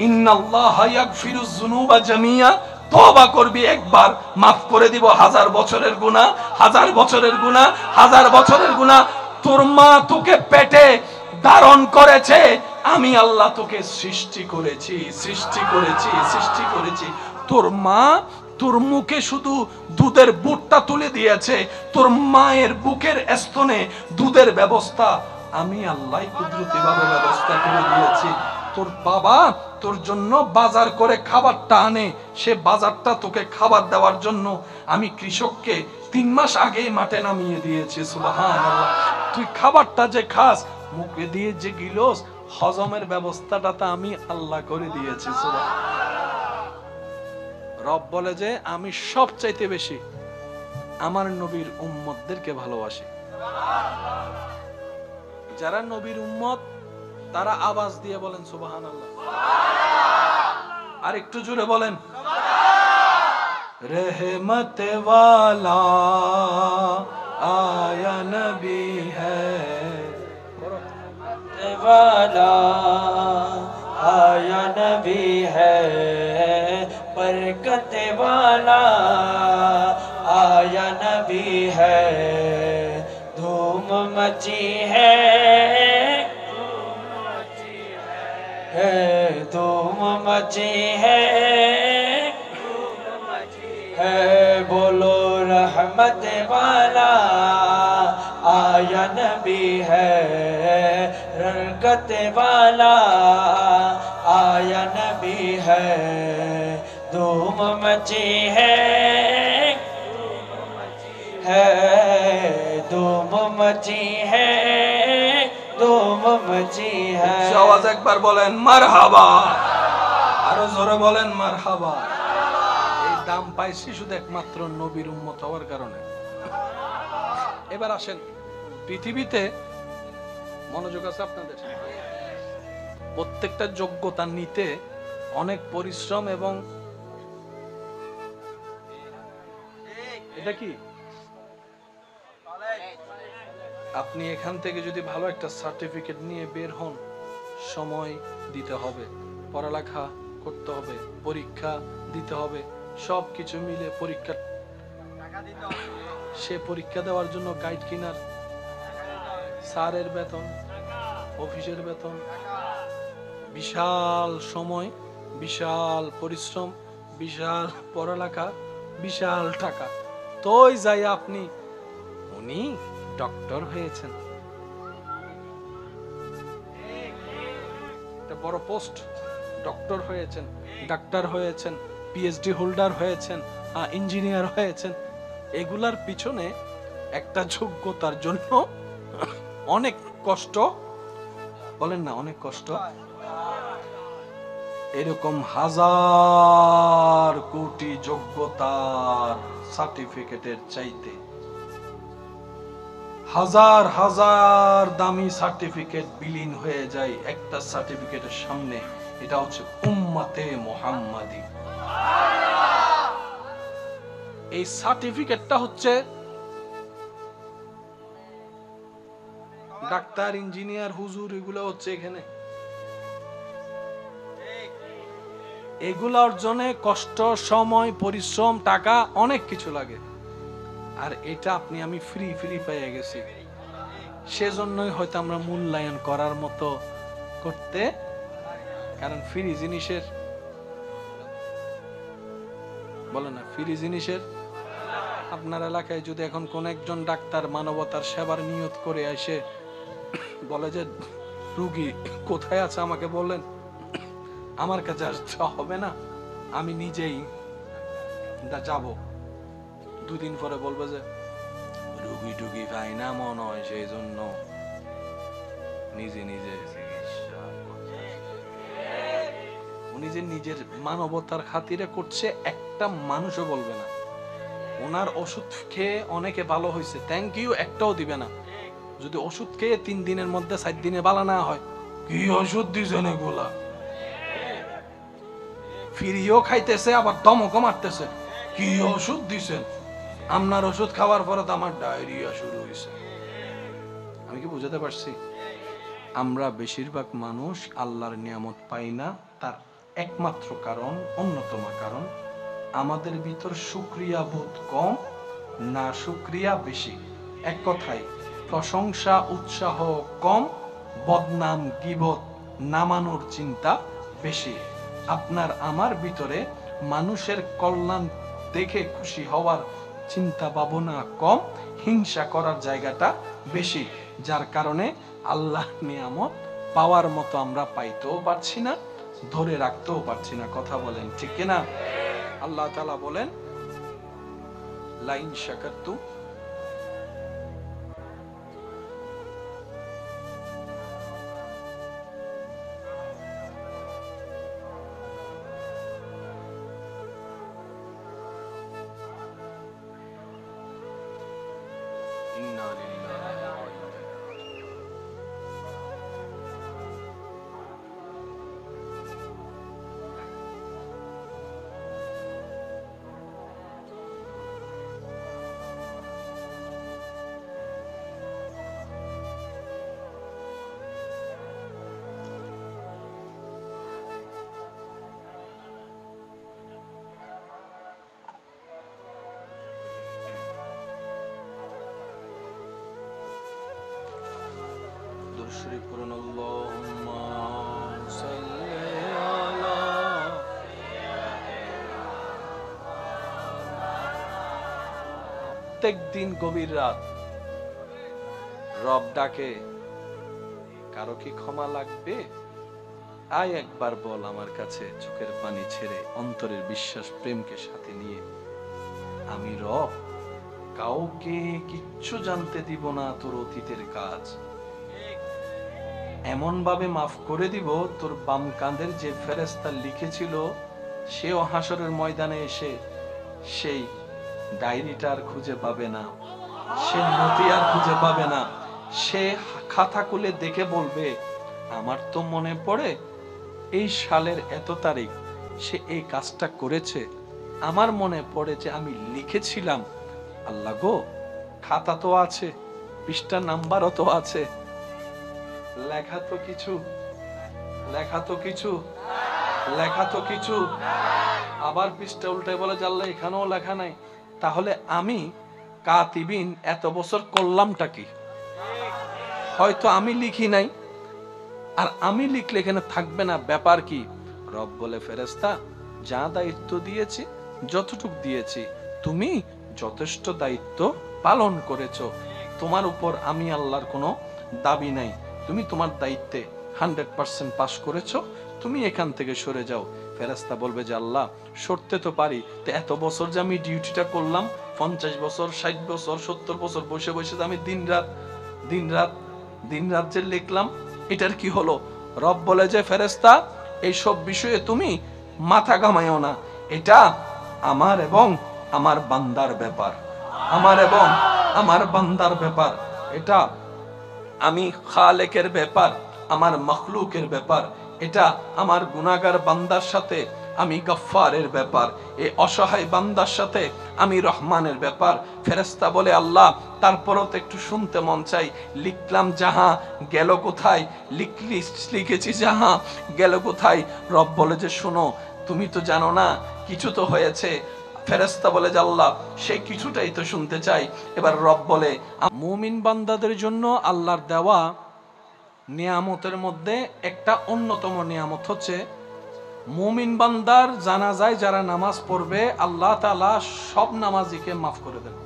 ইন্নাল্লাহা ইয়াগফিরুয যুনুবা জামিয়া? তওবা করবি একবার, মাফ করে দিব 1000 বছরের গুনাহ, 1000 বছরের গুনাহ, 1000 বছরের গুনাহ। তোর মা তোকে পেটে ধারণ করেছে, আমি আল্লাহ তোকে সৃষ্টি করেছি, সৃষ্টি করেছি, সৃষ্টি করেছি। তোর মা তোর মুখে শুধু দুধের বুটটা তুলে দিয়েছে, তোর মায়ের বুকের স্তনে দুধের ব্যবস্থা আমি আল্লাহ কুদরতি ভাবে ব্যবস্থা করে দিয়েছি। তোর বাবা তোর জন্য বাজার করে খাবারটা আনে, সে বাজারটা তোকে খাবার দেওয়ার জন্য আমি কৃষককে 3 মাস আগেই মাঠে নামিয়ে দিয়েছি। সুবহানাল্লাহ। তুই খাবারটা যে খাস, মুখে দিয়ে যে গিলস, হজমের ব্যবস্থাটা তা আমি আল্লাহ করে দিয়েছি। রব বলে যে আমি সবচাইতে বেশি আমার নবীর উম্মতদেরকে ভালোবাসি। যারা নবীর উম্মত তারা আওয়াজ দিয়ে বলেন সুবহানাল্লাহ। আর একটু জোরে বলেন रहमत वाला आया नबी है। वाला आया नबी है, बरकत वाला आया नबी है, धूम मची है, धूम मची है, बोलो रहमत वाला आया नबी है, बरकत वाला आया नबी है, धूम मची है, धूम मची है, धूम मची है। आवाज একবার বলেন মারহাবা, আরো জোরে বলেন মারহাবা। এই দাম পাইছি শুধু একমাত্র নবীর উম্মত হওয়ার কারণে। এবার আসেন, পৃথিবীতে মনোযোগ আছে আপনাদের, প্রত্যেকটা যোগ্যতা নিতে অনেক পরিশ্রম এবং এটা কি আপনি এখান থেকে যদি ভালো একটা সার্টিফিকেট নিয়ে বের হন, সময় দিতে হবে, পড়ালেখা করতে হবে, পরীক্ষা দিতে হবে, সবকিছু মিলে পরীক্ষা, সে পরীক্ষা দেওয়ার জন্য গাইড কিনার, স্যারের বেতন, অফিসের বেতন, বিশাল সময়, বিশাল পরিশ্রম, বিশাল পড়ালেখা, বিশাল টাকা। তোই যাই আপনি উনি ডক্টর হয়েছেন, একটা বড় পোস্ট, ডক্টর হয়েছেন, ডাক্তার হয়েছেন, পিএইচডি হোল্ডার হয়েছেন, ইঞ্জিনিয়ার হয়েছেন, এগুলার পিছনে একটা যোগ্যতার জন্য অনেক কষ্ট, বলেন না অনেক কষ্ট। এরকম হাজার কোটি যোগ্যতার সার্টিফিকেটের চাইতে হাজার হাজার দামি সার্টিফিকেট বিলীন হয়ে যায় একটা সার্টিফিকেটের সামনে, এটা হচ্ছে উম্মতে মুহাম্মাদি। এই সার্টিফিকেটটা হচ্ছে ডাক্তার, ইঞ্জিনিয়ার, হুজুর, এগুলো হচ্ছে এখানে, এগুলা অর্জনে কষ্ট, সময়, পরিশ্রম, টাকা অনেক কিছু লাগে। আর এটা আপনি আমি ফ্রি ফ্রি পেয়ে গেছি, সেজন্যই হয়তো আমরা মূল্যায়ন করার মতো করতে, কারণ ফ্রি জিনিসের, বলে না ফ্রি জিনিসের। আপনার এলাকায় যদি এখন কোন একজন ডাক্তার মানবতার সেবার নিয়ত করে এসে বলে যে রোগী কোথায় আছে আমাকে বলেন, আমার কাছে আসতে হবে না, আমি নিজেই যাব, দুদিন পরে বলবে যে রুগী টুগি পাই না মনে হয়, সেই জন্য নিজে নিজে চিকিৎসা, উনি যে নিজের মানবতার খাতিরে করছে একটা মানুষও বলবে না। ওনার ওষুধ খেয়ে অনেকে ভালো হয়েছে, থ্যাংক ইউ একটাও দিবে না। যদি ওষুধ খেয়ে 3 দিনের মধ্যে 4 দিনে ভালো না হয়, কি ওষুধ দিছেন এগুলা, ফিরিও খাইতেছে আবার দমকও মারতেছে, কি ওষুধ দিছেন, আপনার ওষুধ খাওয়ার পরে তো আমার ডায়রিয়া শুরু হয়েছে। আমি কি বুঝাতে পারছি? আমরা বেশিরভাগ মানুষ আল্লাহর নিয়ামত পাই না, তার একমাত্র কারণ, অন্যতম কারণ, আমাদের ভিতর শুকরিয়া বোধ কম, না শুকরিয়া বেশি। এক কথায় প্রশংসা উৎসাহ কম, বদনাম গীবত নামানোর চিন্তা বেশি। আপনার আমার ভিতরে মানুষের কল্যাণ দেখে খুশি হওয়ার চিন্তা ভাবনা কম, হিংসা করার জায়গাটা বেশি, যার কারণে আল্লাহ নিয়ামত পাওয়ার মতো আমরা পাইতেও পারছি না, ধরে রাখতেও পারছি না। কথা বলেন ঠিক কিনা? আল্লাহ তাআলা বলেন লাইন শাকারতু ইন্না লিল্লাহি ওয়া ইন্না ইলাইহি রাজিউন। শরীফ পড়ুন আল্লাহুম্মা সাল্লি আলা। প্রত্যেক দিন গভীর রাত রব ডাকে, কারো কি ক্ষমা লাগবে? আয় একবার বল আমার কাছে, চোখের পানি ছেড়ে অন্তরের বিশ্বাস প্রেমকে সাথে নিয়ে, আমি রব কাউকে কিচ্ছু জানতে দিব না তোর অতীতের কাজ, এমন ভাবে মাফ করে দিব তোর বাম কাঁধের যে ফেরেশতা লিখেছিল সেও হাসরের ময়দানে এসে সেই ডায়েরিটা আর খুঁজে পাবে না, সে নথি আর খুঁজে পাবে না। সে খাতা খুলে দেখে বলবে, আমার তো মনে পড়ে এই সালের এত তারিখ সে এই কাজটা করেছে, আমার মনে পড়ে যে আমি লিখেছিলাম। আল্লাহ গো, খাতা তো আছে, পৃষ্ঠা নাম্বারও তো আছে, লেখা তো কিছু, লেখা তো কিছু, লেখা তো কিছু। আবার পৃষ্ঠা উল্টে বলে, জানলে এখানেও লেখা নাই। তাহলে আমি কাতিবিন এত বছর করলামটা কি? হয়তো আমি লিখি নাই, আর আমি লিখলে এখানে থাকবে না, ব্যাপার কি? রব বলে, ফেরেশতা যা দায়িত্ব দিয়েছি যতটুক দিয়েছি তুমি যথেষ্ট দায়িত্ব পালন করেছো, তোমার উপর আমি আল্লাহর কোনো দাবি নাই, তুমি তোমার দায়িত্বে 100% পাস করেছো, তুমি এখান থেকে সরে যাও। ফেরেশতা বলবে যে আল্লাহ, সরতে তো পারি, তো এত বছর যে আমি ডিউটিটা করলাম, 50 বছর 60 বছর 70 বছর বসে বসে আমি দিন রাত যে লিখলাম, এটার কি হলো? রব বলে যে ফেরেশতা, এইসব বিষয়ে তুমি মাথা ঘামাইও না, এটা আমার এবং আমার বান্দার ব্যাপার, আমার এবং আমার বান্দার ব্যাপার, এটা আমি খালেকের ব্যাপার, আমার মখলুকের ব্যাপার, এটা আমার গুনাহগার বান্দার সাথে আমি গফফারের ব্যাপার, এই অসহায় বান্দার সাথে আমি রহমানের ব্যাপার। ফেরেশতা বলে, আল্লাহ তারপরও তো একটু শুনতে মন চাই, লিখলাম যাহা গেল কোথায়, লিখেছি যাহা গেল কোথায়? রব বলে যে শোনো, তুমি তো জানো না, কিছু তো হয়েছে। ফেরেশতা বলে যে আল্লাহ, সেই কিছুটাই তো শুনতে চাই। এবার রব বলে, মুমিন বান্দাদের জন্য আল্লাহর দেওয়া নিয়ামতের মধ্যে একটা অন্যতম নিয়ামত হচ্ছে, মুমিন বান্দার জানাজায় যারা নামাজ পড়বে আল্লাহ তাআলা সব নামাজিকে মাফ করে দেন।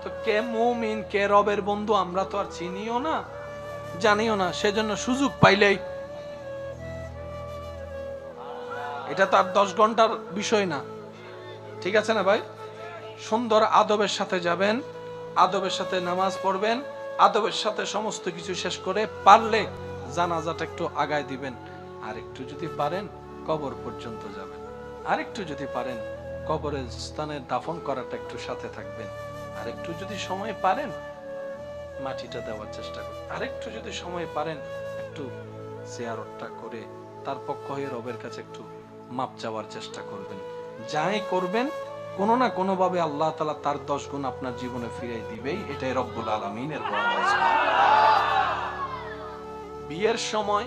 তো কে মুমিন, কে রবের বন্ধু আমরা তো আর চিনিও না, জানিও না, সেজন্য সুযোগ পাইলেই, এটা তো আর 10 ঘন্টার বিষয় না, ঠিক আছে না ভাই? সুন্দর আদবের সাথে যাবেন, আদবের সাথে নামাজ পড়বেন, আদবের সাথে সমস্ত কিছু শেষ করে পারলে জানাজাটা একটু আগায় দিবেন, আর একটু যদি পারেন কবর পর্যন্ত যাবেন, আর একটু যদি পারেন কবরের স্থানে দাফন করাটা একটু সাথে থাকবেন, আর একটু যদি সময় পারেন মাটিটা দেওয়ার চেষ্টা করবেন, আর একটু যদি সময় পারেন একটু জিয়ারতটা করে তার পক্ষ হয়ে রবের কাছে একটু মাপ চাওয়ার চেষ্টা করবেন। যাই করবেন কোনো না কোনো ভাবে আল্লাহ তাআলা তার 10 গুণ আপনার জীবনে ফিরিয়ে দিবেই, এটাই রব্বুল আলামিনের ওয়াদা। বিয়ের সময়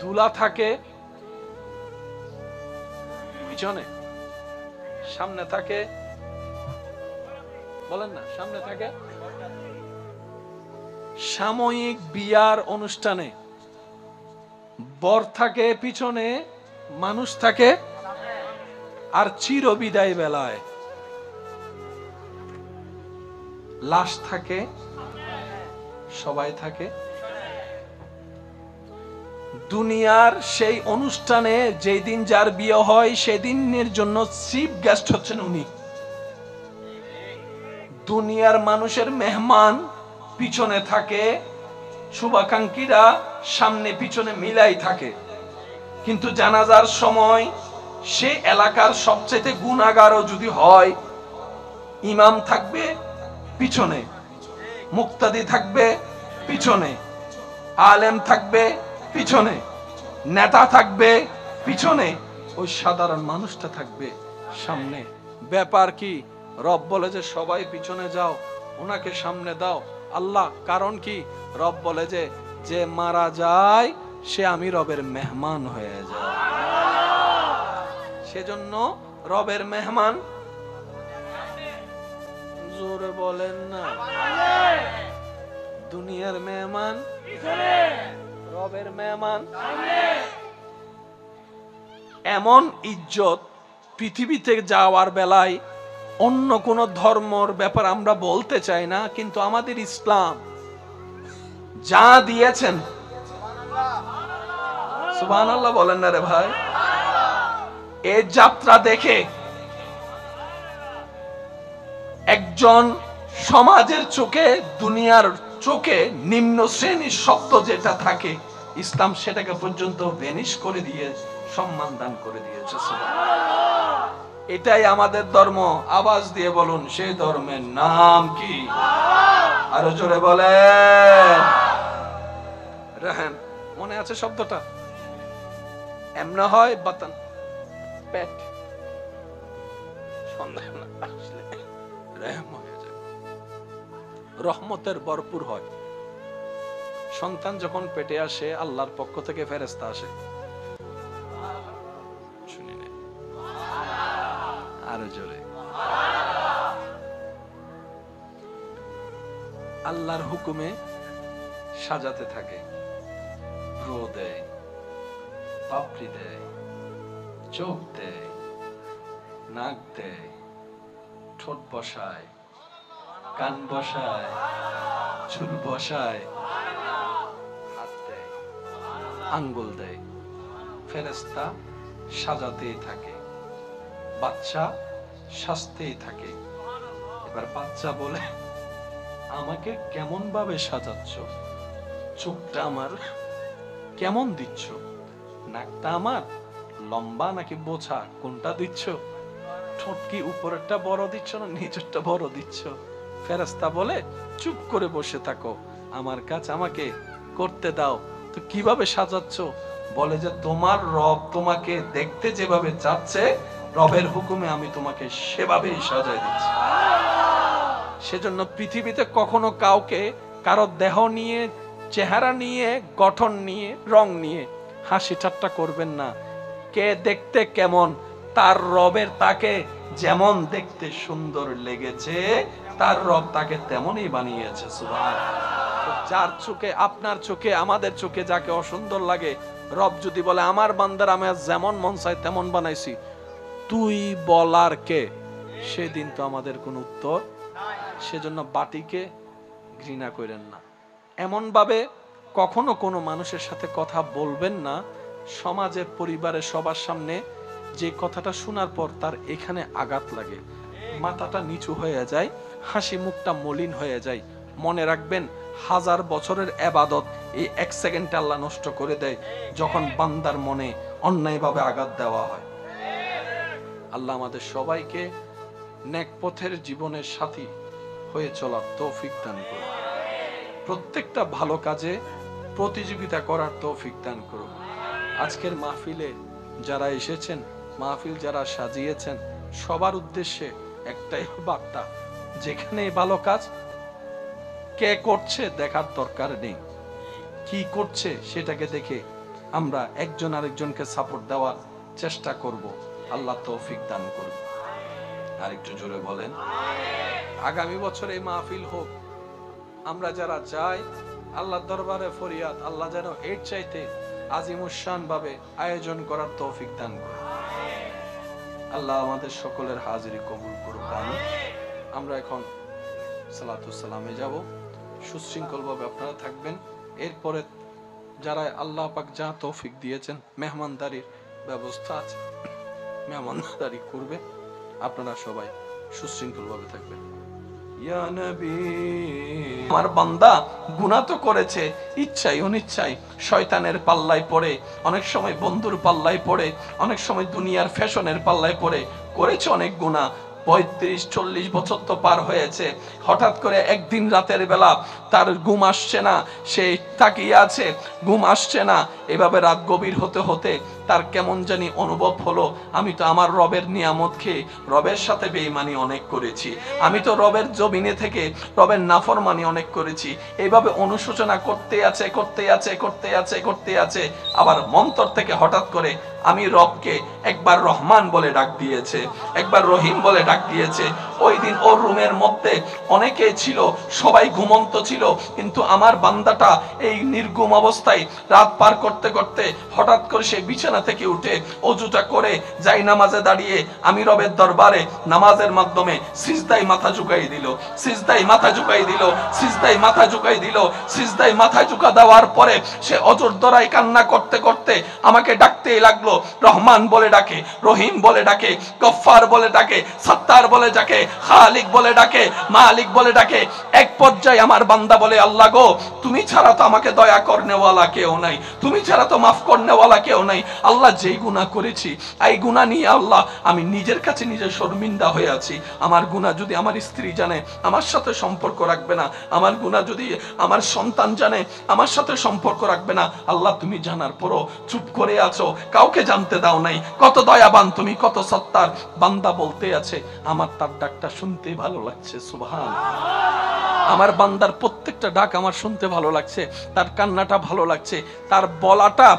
দুলা থাকে পিছনে, সামনে থাকে, বলেন না, সামনে থাকে। সাময়িক বিয়ার অনুষ্ঠানে বর থাকে পিছনে, মানুষ থাকে, আর চিরবিদায় বেলায় লাশ থাকে, সবাই থাকে। দুনিয়ার সেই অনুষ্ঠানে যেই দিন যার বিয়ে হয় সেদিনের জন্য চিফ গেস্ট হচ্ছেন উনি। দুনিয়ার মানুষের মেহমান পিছনে থাকে, শুভাকাঙ্ক্ষীরা সামনে পিছনে মিলাই থাকে, কিন্তু জানাজার সময় সে এলাকার সবচেয়ে গুনাহগারও যদি হয়, ইমাম থাকবে পিছনে, মুক্তাদি থাকবে পিছনে, আলেম থাকবে পিছনে, নেতা থাকবে পিছনে, ওই সাধারণ মানুষটা থাকবে সামনে। ব্যাপার কি? রব বলে যে সবাই পিছনে যাও, ওনাকে সামনে দাও। আল্লাহ, কারণ কি? রব বলে যে যে মারা যায় সে আমি রবের মেহমান হয়ে যায়, সেজন্য রবের মেহমান। জোরে বলেন না। দুনিয়া দুনিয়ার মেহমান রবের মেহমান। এমন ইজ্জত পৃথিবীতে যাওয়ার বেলায় অন্য কোন ধর্মর ব্যাপার আমরা বলতে চাই না, কিন্তু আমাদের ইসলাম যা দিয়েছেন, সুবহানাল্লাহ বলেন না রে ভাই, এই যাত্রা দেখে একজন সমাজের চোখে, দুনিয়ার চোখে নিম্ন শ্রেণীর শব্দ যেটা থাকে, ইসলাম সেটাকে পর্যন্ত ভ্যানিশ করে দিয়ে সম্মান দান করে দিয়েছে। এটাই আমাদের ধর্ম। আওয়াজ দিয়ে বলুন, সেই ধর্মের নাম কি? আরো জোরে বলেন। রহম, মনে আছে শব্দটা? এমনা হয় বাতান পেট, সন্দেহ না আসলে রহম হয়ে যায়, রহমতের ভরপুর হয়। সন্তান যখন পেটে আসে, আল্লাহর পক্ষ থেকে ফেরেশতা আসে। শুনি না, আরো জোরে। আল্লাহর হুকুমে সাজাতে থাকে, ভ্রু দেয়, পাপড়ি দেয়, চোখ দেয়, নাক দেয়, ঠোঁট বসায়, কান বসায়, চুল বসায়, হাত দেয়, আঙ্গুল দেয়। ফেরেশতা সাজাতেই থাকে, বাচ্চা সাজতেই থাকে। এবার বাচ্চা বলে, আমাকে কেমন ভাবে সাজাচ্ছ? চোখটা আমার কেমন দিচ্ছ? নাকটা আমার লম্বা নাকি বোঝা, কোনটা দিচ্ছ? ঠোঁট কি উপরেরটা বড় দিচ্ছ না নিচেরটা বড় দিচ্ছ? ফেরেশতা বলে, চুপ করে বসে থাকো, আমার কাজ আমাকে করতে দাও। তো কিভাবে সাজাচ্ছ? বলে যে তোমার রব তোমাকে দেখতে যেভাবে চাচ্ছে, রবের হুকুমে আমি তোমাকে সেভাবেই সাজাই দিচ্ছি। সেজন্য পৃথিবীতে কখনো কাউকে কারো দেহ নিয়ে, চেহারা নিয়ে, গঠন নিয়ে, রং নিয়ে হাসি ঠাট্টা করবেন না। কে দেখতে কেমন, তার রবের তাকে যেমন দেখতে সুন্দর লেগেছে, তার রব তাকে তেমনই বানিয়েছে। সুবহানাল্লাহ। যার চোখে, আপনার চোখে, আমাদের চোখে যাকে অসুন্দর লাগে, রব যদি বলে আমার বান্দার আমি যেমন মন চাই তেমন বানাইছি, তুই বলার কে? সেদিন তো আমাদের কোনো উত্তর। সেজন্য বাটিকে ঘৃণা করেন না, এমন ভাবে কখনো কোনো মানুষের সাথে কথা বলবেন না, সমাজে, পরিবারে, সবার সামনে যে কথাটা শোনার পর তার এখানে আঘাত লাগে, মাথাটা নিচু হয়ে যায়, হাসি মুখটা মলিন হয়ে যায়। মনে রাখবেন, 1000 বছরের ইবাদত এই 1 সেকেন্ডে আল্লাহ নষ্ট করে দেয় যখন বান্দার মনে অন্যায়ভাবে আঘাত দেওয়া হয়। আল্লাহ আমাদের সবাইকে নেক পথের জীবনের সাথী হয়ে চলার তৌফিক দান করুন। প্রত্যেকটা ভালো কাজে প্রতিযোগিতা করার তৌফিক দান করুন। আজকের মাহফিলে যারা এসেছেন, মাহফিল যারা সাজিয়েছেন, সবার উদ্দেশ্যে একটাই বার্তা, যেখানে ভালো কাজ কে করছে দেখার দরকার নেই, কি করছে সেটাকে দেখে আমরা একজন আরেকজনকে সাপোর্ট দেওয়ার চেষ্টা করব। আল্লাহ তৌফিক দান করুন। আরেকটু জোরে বলেন। আগামী বছর এই মাহফিল হোক, আমরা যারা চাই, আল্লাহর দরবারে ফরিয়াদ, আল্লাহ যেন এর চাইতে আজিমুশান ভাবে আয়োজন করার তৌফিক দান করুন। আল্লাহ আমাদের সকলের হাজিরি কবুল করুন। আমরা এখন সালাতুস সালামে যাব। সুশৃঙ্খল ভাবে আপনারা থাকবেন। এরপরে যারা আল্লাহ পাক যা তৌফিক দিয়েছেন, মেহমানদারির ব্যবস্থা আছে, মেহমানদারি করবে। আপনারা সবাই সুশৃঙ্খল ভাবে থাকবেন। ইয়া নবী, আমার বান্দা গুনাহ তো করেছে, ইচ্ছাই অনিচ্ছাই, শয়তানের পাল্লায় পড়ে, অনেক সময় বন্ধুর পাল্লায় পড়ে, অনেক সময় দুনিয়ার ফ্যাশনের পাল্লায় পড়ে করেছে অনেক গুনাহ। 35-40 বছর তো পার হয়েছে। হঠাৎ করে একদিন রাতের বেলা তার ঘুম আসছে না, সে তাকিয়ে আছে, ঘুম আসছে না। এভাবে রাত গভীর হতে হতে তার কেমন জানি অনুভব হলো, আমি তো আমার রবের নিয়ামত খেয়ে রবের সাথে বেঈমানি অনেক করেছি, আমি তো রবের জমিনে থেকে রবের নাফরমানি অনেক করেছি। এইভাবে অনুশোচনা করতে আছে। আবার মন্তর থেকে হঠাৎ করে আমি রবকে একবার রহমান বলে ডাক দিয়েছে, একবার রহিম বলে ডাক দিয়েছে। ওই দিন ওর রুমের মধ্যে অনেকে ছিল, সবাই ঘুমন্ত ছিল, কিন্তু আমার বান্দাটা এই নির্গুম অবস্থায় রাত পার করতে করতে হঠাৎ করে সে বিছানা থেকে উঠে অজুটা করে যাই নামাজে দাঁড়িয়ে আমি রবের দরবারে নামাজের মাধ্যমে সিজদায় মাথা ঝুঁকাই দিল, সিজদায় মাথা ঝুঁকাই দিল, সিজদায় মাথা ঝুঁকাই দিল। সিজদায় মাথা ঝুঁকা দেওয়ার পরে সে অজর দরাই কান্না করতে করতে আমাকে ডাকতেই লাগলো। রহমান বলে ডাকে, রহিম বলে ডাকে, গফফার বলে ডাকে, সত্তার বলে ডাকে, খালিক বলে ডাকে, মালিক বলে ডাকে। এক পর্যায়ে আমার বান্দা বলে, আল্লাহ গো, তুমি ছাড়া তো আমাকে দয়া করনেওয়ালা কেউ নাই, তুমি ছাড়া তো মাফ করনেওয়ালা কেউ নাই। আল্লাহ, যেই গুনাহ করেছি এই গুনাহ নিয়ে আল্লাহ আমি নিজের কাছে নিজে শর্মিন্দা হয়ে আছি। আমার গুনাহ যদি আমার স্ত্রী জানে আমার সাথে সম্পর্ক রাখবে না, আমার গুনাহ যদি আমার সন্তান জানে আমার সাথে সম্পর্ক রাখবে না। আল্লাহ, তুমি জানার পরও চুপ করে আছো, কাউকে জানতে দাও নাই। কত দয়াবান তুমি, কত সত্তার। বান্দা বলতে আছে, আমার তার ডাকটা শুনতে ভালো লাগছে। সুবহান। আমার বান্দার প্রত্যেকটা ডাক আমার শুনতে ভালো লাগছে, তার কান্নাটা ভালো লাগছে, তার বলাটা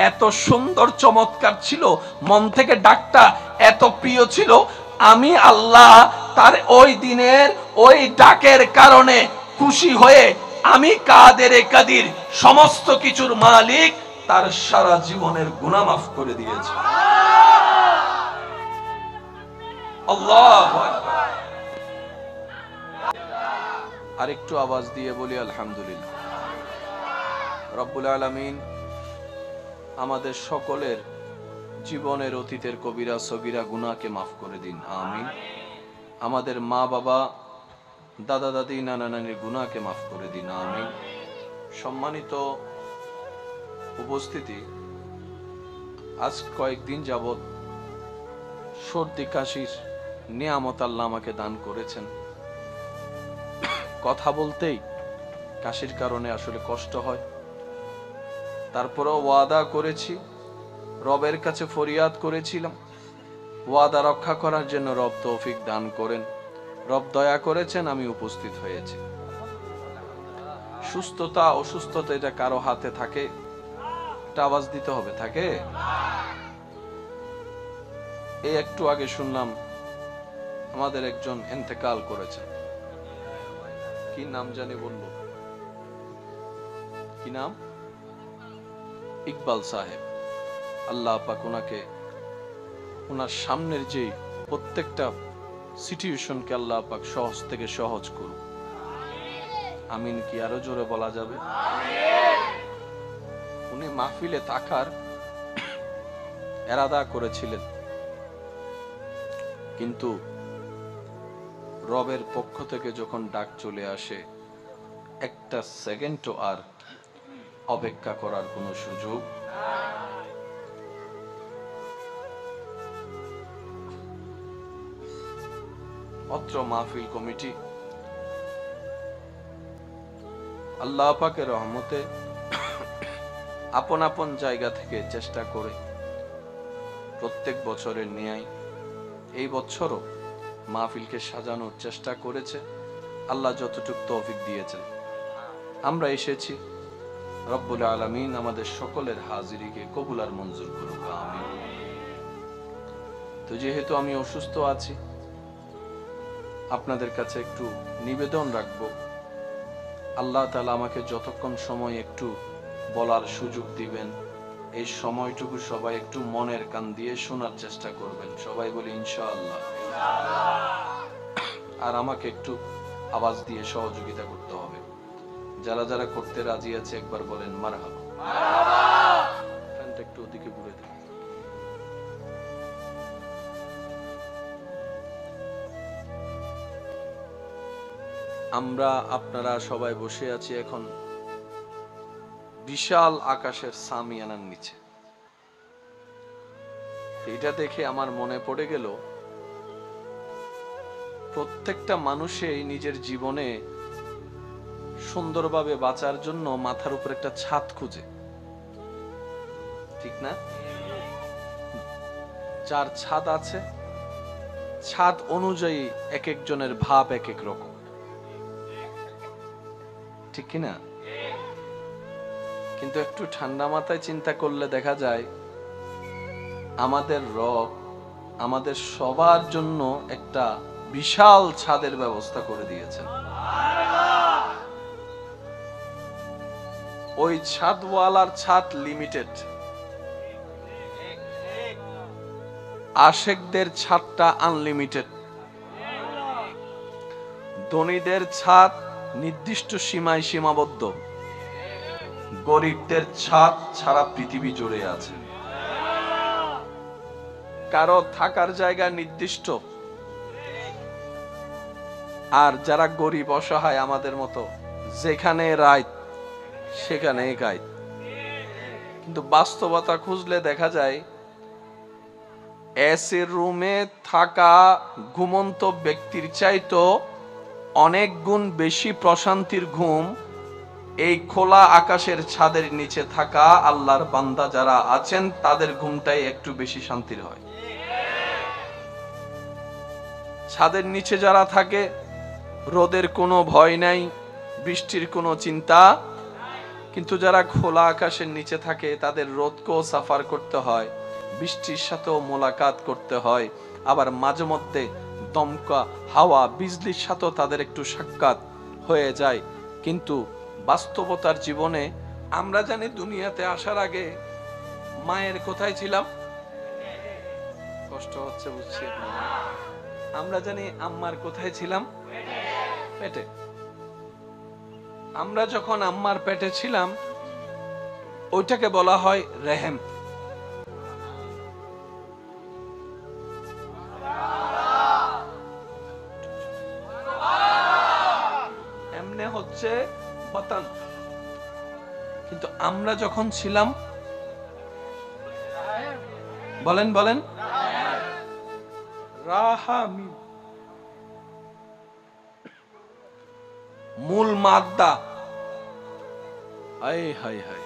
এত সুন্দর চমৎকার ছিল, মন থেকে ডাকটা এত প্রিয় ছিল। আমি আল্লাহ তার ওই দিনের ওই ডাকের কারণে খুশি হয়ে আমি কাদের কাদির সমস্ত কিছুর মালিক তার সারা জীবনের গুনাহ মাফ করে দিয়েছে। আল্লাহু আকবার। আরেকটু আওয়াজ দিয়ে বলি আলহামদুলিল্লাহ। রব্বুল আলামিন আমাদের সকলের জীবনের অতীতের কবিরা সগীরা গুনাহকে মাফ করে দিন, আমিন। আমাদের মা বাবা দাদা দাদি নানা নানির গুনাহকে মাফ করে দিন, আমিন। সম্মানিত উপস্থিতি, আজ কয়েকদিন যাবৎ সর্দি কাশির নিয়ামত আল্লাহ আমাকে দান করেছেন। কথা বলতেই কাশির কারণে আসলে কষ্ট হয়, তারপরেও ওয়াদা করেছি, রবের কাছে ফরিয়াদ করেছিলাম, ওয়াদা রক্ষা করার জন্য রব তৌফিক দান করেন। রব দয়া করেছেন, আমি উপস্থিত হয়েছি। সুস্থতা অসুস্থতা এটা কারো হাতে থাকে? একটা আওয়াজ দিতে হবে, থাকে? এই একটু আগে শুনলাম আমাদের একজন ইন্তেকাল করেছেন। কি নাম জানি বলবো, কি নাম? ইকবাল সাহেব। আল্লাহ পাক ওনাকে, ওনার সামনের যে প্রত্যেকটা সিচুয়েশনকে আল্লাহ পাক সহজ থেকে সহজ করুন, আমিন। কি আরো জোরে বলা যাবে? উনি মাহফিলে থাকার এরাদা করেছিলেন, কিন্তু রবের পক্ষ থেকে যখন ডাক চলে আসে, একটা সেকেন্ডও আর অপেক্ষা করার কোনো সুযোগ। অত্র মাহফিল কমিটি আল্লাহ পাকের রহমতে আপন আপন জায়গা থেকে চেষ্টা করে প্রত্যেক বছরের ন্যায় এই বছরও মাহফিলকে সাজানোর চেষ্টা করেছে। আল্লাহ যতটুকু তৌফিক দিয়েছেন আমরা এসেছি। রব্বুল আলামিন আমাদের সকলের হাজিরিকে কবুল আর মঞ্জুর করুক, আমিন। তো যেহেতু আমি অসুস্থ আছি, আপনাদের কাছে একটু নিবেদন রাখবো, আল্লাহ তাআলা আমাকে যতক্ষণ সময় একটু বলার সুযোগ দিবেন, এই সময়টুকু সবাই একটু মনের কান দিয়ে শোনার চেষ্টা করবেন। সবাই বলি ইনশাআল্লাহ। আর আমাকে একটু আওয়াজ দিয়ে সহযোগিতা করতে হবে। যারা যারা করতে রাজি আছে একবার বলেন মারহাবা। ফ্যানটা একটু ওদিকে ঘুরে দেন। আমরা আপনারা সবাই বসে আছি এখন বিশাল আকাশের সামিয়ানার নিচে। এটা দেখে আমার মনে পড়ে গেল, প্রত্যেকটা মানুষই নিজের জীবনে সুন্দরভাবে বাঁচার জন্য মাথার উপর একটা ছাদ খুঁজে, ঠিক না? যার ছাদ আছে, ছাদ অনুযায়ী এক একজনের ভাব এক এক রকম, ঠিক কিনা? কিন্তু একটু ঠান্ডা মাথায় চিন্তা করলে দেখা যায় আমাদের রব আমাদের সবার জন্য একটা বিশাল ছাদের ব্যবস্থা করে দিয়েছেন। ওই ছাদওয়ালার ছাদ লিমিটেড, আশেকদের ছাদটা আনলিমিটেড। ধনীদের ছাদ নির্দিষ্ট সীমায় সীমাবদ্ধ, গরিবদের ছাদ সারা পৃথিবী জুড়ে আছে। কারো থাকার জায়গা নির্দিষ্ট, আর যারা গরিব অসহায় আমাদের মতো, যেখানে রাত সেখানে গাইত। কিন্তু বাস্তবতা খুঁজলে দেখা যায় এসির রুমে থাকা ঘুমন্ত ব্যক্তির চাইতো অনেক গুণ বেশি প্রশান্তির ঘুম এই খোলা আকাশের ছাদের নিচে থাকা আল্লাহর বান্দা যারা আছেন তাদের ঘুমটাই একটু বেশি শান্তির হয়। ছাদের নিচে যারা থাকে রোদের কোনো ভয় নাই, বৃষ্টির কোনো চিন্তা, কিন্তু যারা খোলা আকাশের নিচে থাকে তাদের রোদকেও সাফার করতে হয়, বৃষ্টির সাথেও মোলাকাত করতে হয়, আবার মাঝে মধ্যে দমকা হাওয়া বিজলির সাথেও তাদের একটু সাক্ষাৎ হয়ে যায়। কিন্তু বাস্তবতার জীবনে আমরা জানি দুনিয়াতে আসার আগে মায়ের কোথায় ছিলাম? কষ্ট হচ্ছে বুঝছি। আমরা জানি আম্মার কোথায় ছিলাম? পেটে। আমরা যখন আম্মার পেটে ছিলাম ওইটাকে বলা হয় রেহেম। এমনে হচ্ছে বাতান। কিন্তু আমরা যখন ছিলাম, বলেন বলেন, রাহামি মূল মাদ্দা। হায় হায় হায়,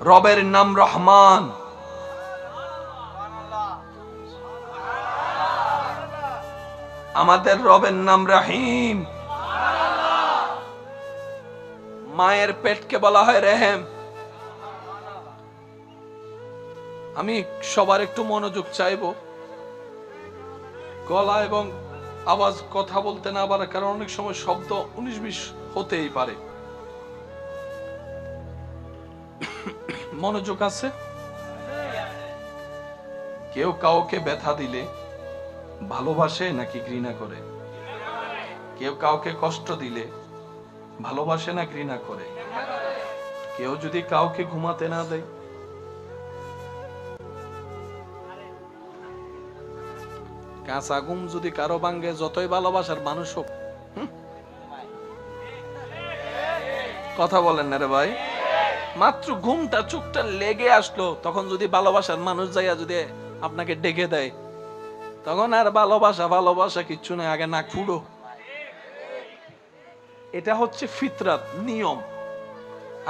রবের নাম রহমান, আমাদের রবের নাম রহিম। মায়ের পেটকে বলা হয় রেহেম। আমি সবার একটু মনোযোগ চাইবো, গলা এবং আওয়াজ কথা বলতে না পারে, কারণ অনেক সময় শব্দ 19-20 হতেই পারে। মনোযোগ আছে? কেউ কাউকে ব্যথা দিলে ভালোবাসে নাকি ঘৃণা করে? কেউ কাউকে কষ্ট দিলে ভালোবাসে না ঘৃণা করে? কেউ যদি কাউকে ঘুমাতে না দেয়, কাঁচা ঘুম যদি কারো ভাঙ্গে, যতই ভালোবাসার মানুষ হোক, কথা বলেন না রে ভাই, মাত্র ঘুমটা চোখটা লেগে আসলো তখন যদি ভালোবাসার মানুষ যাইয়া যদি আপনাকে ডেকে দেয়, তখন আর ভালোবাসা ভালোবাসা কিচ্ছু নয়, আগে নাক ফুড়ো। এটা হচ্ছে ফিতরাত, নিয়ম।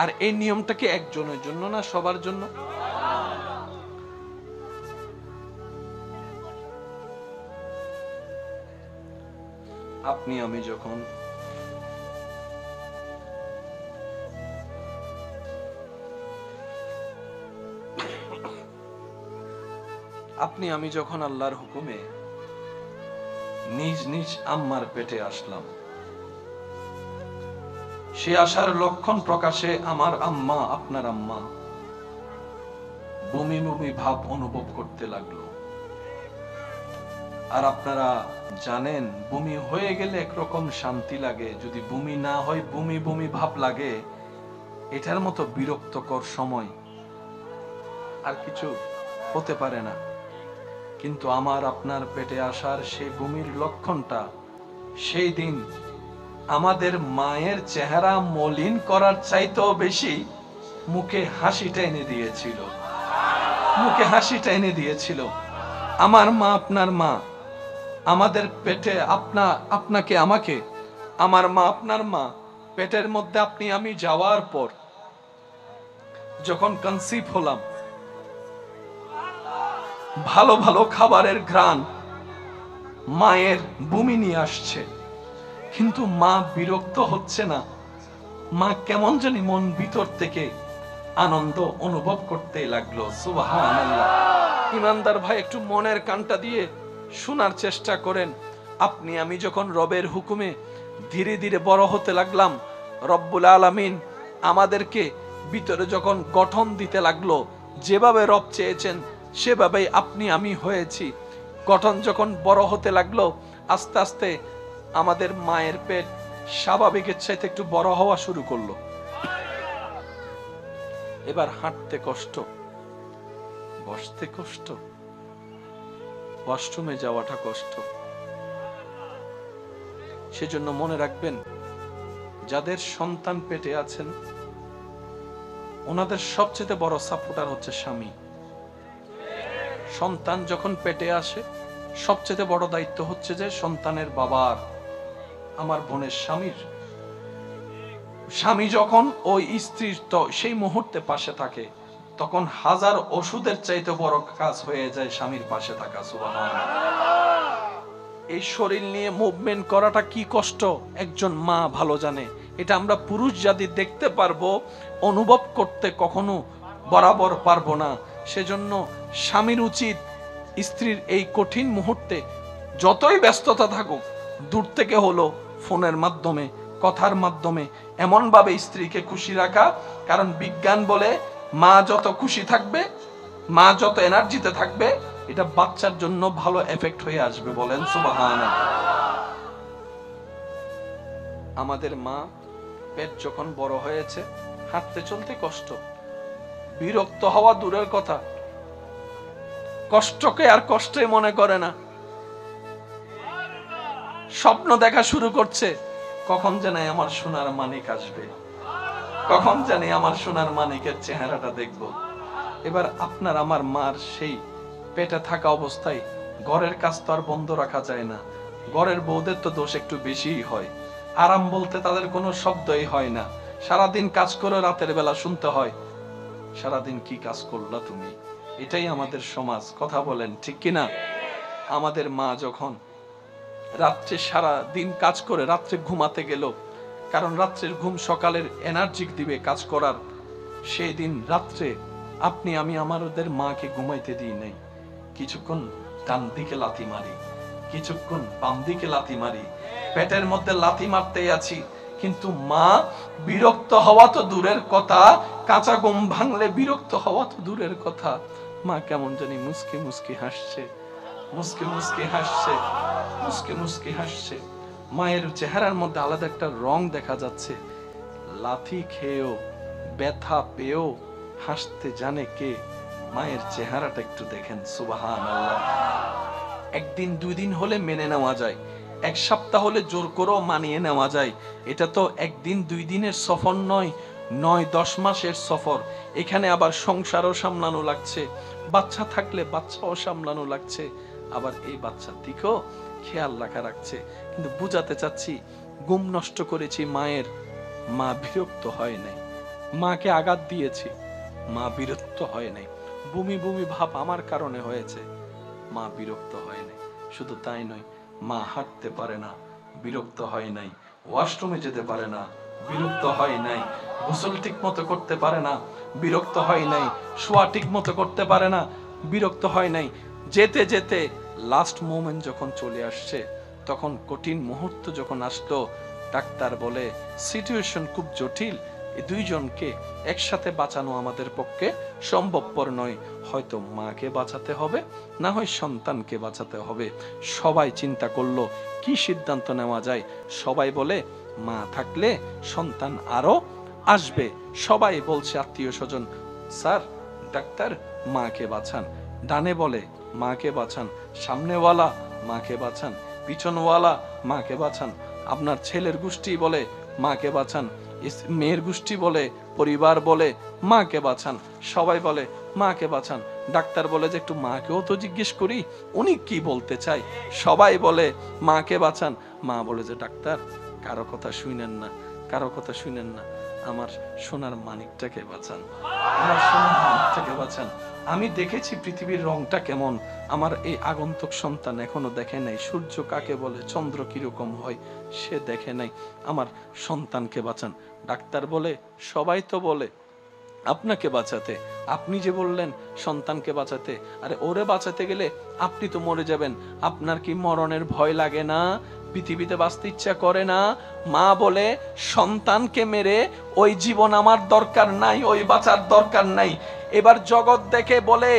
আর এই নিয়মটা কি একজনের জন্য না সবার জন্য? আপনি আমি যখন আল্লাহর হুকুমে নিজ নিজ আম্মার পেটে আসলাম, সে আসার লক্ষণ প্রকাশে আমার আম্মা, আপনার আম্মা বমি বমি ভাব অনুভব করতে লাগলো। আর আপনারা জানেন বমি হয়ে গেলে একরকম শান্তি লাগে, যদি বমি না হয় বমি বমি ভাব লাগে। এটার মতো বিরক্তকর সময় আর কিছু হতে পারে না। কিন্তু আমার আপনার পেটে আসার সেই বমির লক্ষণটা সেই দিন আমাদের মায়ের চেহারা মলিন করার চাইতেও বেশি মুখে হাসিটা এনে দিয়েছিল, মুখে হাসিটা এনে দিয়েছিল। আমার মা, আপনার মা আমাদের পেটে, আপনাকে আমাকে, আমার মা আপনার মা পেটের মধ্যে আপনি আমি যাওয়ার পর যখন কনসিভ হলাম, ভালো ভালো খাবারের ঘ্রাণ মায়ের বমি নিয়ে আসছে, কিন্তু মা বিরক্ত হচ্ছে না। মা কেমন জানি মন ভিতর থেকে আনন্দ অনুভব করতে লাগলো। সুবহানাল্লাহ। ইমানদার ভাই একটু মনের কানটা দিয়ে শোনার চেষ্টা করেন। আপনি আমি যখন রবের হুকুমে ধীরে ধীরে বড় হতে লাগলাম, রব্বুল আলামিন আমাদেরকে ভিতরে যখন গঠন দিতে লাগলো, যেভাবে রব চেয়েছেন সেভাবেই আপনি আমি হয়েছি। গঠন যখন বড় হতে লাগলো, আস্তে আস্তে আমাদের মায়ের পেট স্বাভাবিকের চাইতে একটু বড় হওয়া শুরু করলো। এবার হাঁটতে কষ্ট, বসতে কষ্ট, ওয়াশরুমে যাওয়াটা কষ্ট। সেজন্য মনে রাখবেন, যাদের সন্তান পেটে আছেন ওনাদের সবচেয়ে বড় সাপোর্টার হচ্ছে স্বামী। সন্তান যখন পেটে আসে সবচেয়ে বড় দায়িত্ব হচ্ছে যে সন্তানের বাবার, আমার বোনের স্বামীর। স্বামী যখন ওই স্ত্রীর তো সেই মুহূর্তে পাশে থাকে, তখন হাজার ওষুধের চাইতে বড় কাজ হয়ে যায় স্বামীর পাশে থাকা। সুবহানাল্লাহ। এই শরীর নিয়ে মুভমেন্ট করাটা কি কষ্ট একজন মা ভালো জানে। এটা আমরা পুরুষ জাতি দেখতে পারবো, অনুভব করতে কখনো বরাবর পারবো না। সেজন্য স্বামীর উচিত স্ত্রীর এই কঠিন মুহূর্তে যতই ব্যস্ততা থাকুক, দূর থেকে হলো ফোনের মাধ্যমে, কথার মাধ্যমে এমন ভাবে স্ত্রীকে খুশি রাখা। কারণ বিজ্ঞান বলে মা যত খুশি থাকবে, মা যত এনার্জিতে থাকবে, এটা বাচ্চার জন্য ভালো এফেক্ট হয়ে আসবে। বলেন সুবহানাল্লাহ। আমাদের মা পেট যখন বড় হয়েছে, হাঁটতে চলতে কষ্ট, বিরক্ত হওয়া দূরের কথা, কষ্টকে আর কষ্টে মনে করে না। স্বপ্ন দেখা শুরু করছে, কখন জানি আমার সোনার মানিক আসবে, কখন জানি আমার সোনার মানিকের চেহারাটা দেখব। এবার আপনার আমার মার সেই পেটে থাকা অবস্থায় ঘরের কাজ তো আর বন্ধ রাখা যায় না। ঘরের বউদের তো দোষ একটু বেশিই হয়। আরাম বলতে তাদের কোনো শব্দই হয় না। সারাদিন কাজ করে রাতের বেলা শুনতে হয়, সারাদিন কি কাজ করলা তুমি। এটাই আমাদের সমাজ। কথা বলেন ঠিক কিনা? আমাদের মা যখন রাত্রে সারা দিন কাজ করে রাত্রে ঘুমাতে গেল, কারণ রাত্রের ঘুম সকালের এনার্জি দিবে কাজ করার, সেই দিন রাত্রে আপনি আমি আমাদের মাকে ঘুমাইতে দিই নাই। কিছুক্ষণ ডান দিকে লাথি মারি, কিছুক্ষণ বাম দিকে লাথি মারি, পেটের মধ্যে লাথি মারতেই আছি। কিন্তু মা বিরক্ত হওয়া তো দূরের কথা, কাঁচা ঘুম ভাঙলে বিরক্ত হওয়া তো দূরের কথা। মা কেমন জানি মুস্কি মুস্কি হাসছে, মুস্কি মুস্কি হাসছে, মুস্কি মুস্কি হাসছে। মায়ের চেহারার মধ্যে আলাদা একটা রং দেখা যাচ্ছে। লাথি খেয়েও, ব্যথা পেয়েও হাসতে জানে কে? মায়ের চেহারাটা একটু দেখেন। সুবহানাল্লাহ। একদিন দুই দিন হলে মেনে নেওয়া যায়, এক সপ্তাহ হলে জোর করেও মানিয়ে নেওয়া যায়। এটা তো একদিন দুই দিনের সফর নয়, 9-10 মাসের সফর। এখানে আবার সংসারও সামলানো লাগছে, বাচ্চা থাকলে বাচ্চাও সামলানো লাগছে, আবার এই বাচ্চার দিকেও খেয়াল রাখা রাখছে। কিন্তু বুঝাতে চাচ্ছি, ঘুম নষ্ট করেছি মায়ের, মা বিরক্ত হয় নাই। মাকে আঘাত দিয়েছি, মা বিরক্ত হয় নাই। বমি বমি ভাব আমার কারণে হয়েছে, মা বিরক্ত হয় নাই। শুধু তাই নয়, মা হাঁটতে পারে না, বিরক্ত হয় নাই। ওয়াশরুমে যেতে পারে না, বিরক্ত হয় নাই। গোসল ঠিক মতো করতে পারে না, বিরক্ত হয় নাই। শোয়া ঠিক মতো করতে পারে না, বিরক্ত হয় নাই। যেতে যেতে লাস্ট মোমেন্ট যখন চলে আসছে, তখন কঠিন মুহূর্ত যখন আসলো, ডাক্তার বলে সিচুয়েশন খুব জটিল, এই দুইজনকে একসাথে বাঁচানো আমাদের পক্ষে সম্ভবপর নয়। হয়তো মাকে বাঁচাতে হবে, না হয় সন্তানকে বাঁচাতে হবে। সবাই চিন্তা করলো কি সিদ্ধান্ত নেওয়া যায়। সবাই বলে মা থাকলে সন্তান আরো আসবে। সবাই বলছে আত্মীয় স্বজন, স্যার ডাক্তার মাকে বাঁচান। ডানে বলে মাকে বাঁচান, সামনেওয়ালা মাকে বাঁচান, পিছনওয়ালা মাকে বাঁচান। আপনার ছেলের গোষ্ঠী বলে মাকে বাঁচান, মেয়ের গোষ্ঠী বলে, পরিবার বলে মাকে বাঁচান, সবাই বলে মাকে বাঁচান। ডাক্তার বলে যে একটু মাকেও তো জিজ্ঞেস করি উনি কি বলতে চায়। সবাই বলে মাকে বাঁচান। মা বলে যে ডাক্তার কারো কথা শুনেন না, কারো কথা শুনেন না, আমার সোনার মানিকটাকে বাঁচান, আমার সোনার মানিকটাকে বাঁচান। আমি দেখেছি পৃথিবীর রংটা কেমন, আমার এই আগন্তুক সন্তান এখনো দেখে নাই। সূর্য কাকে বলে, চন্দ্র কিরকম হয় সে দেখে নাই, আমার সন্তানকে বাঁচান। ডাক্তার বলে সবাই তো বলে আপনাকে বাঁচাতে। আপনি যে বললেন সন্তানকে বাঁচাতে, আরে ওরে বাঁচাতে গেলে আপনি তো মরে যাবেন, আপনার কি মরণের ভয় লাগে না? পৃথিবীতে বাঁচতে ইচ্ছা করে না? মা বলে সন্তানকে মেরে ওই জীবন আমার দরকার নাই, ওই বাঁচার দরকার নাই। এবার জগৎ দেখে বলে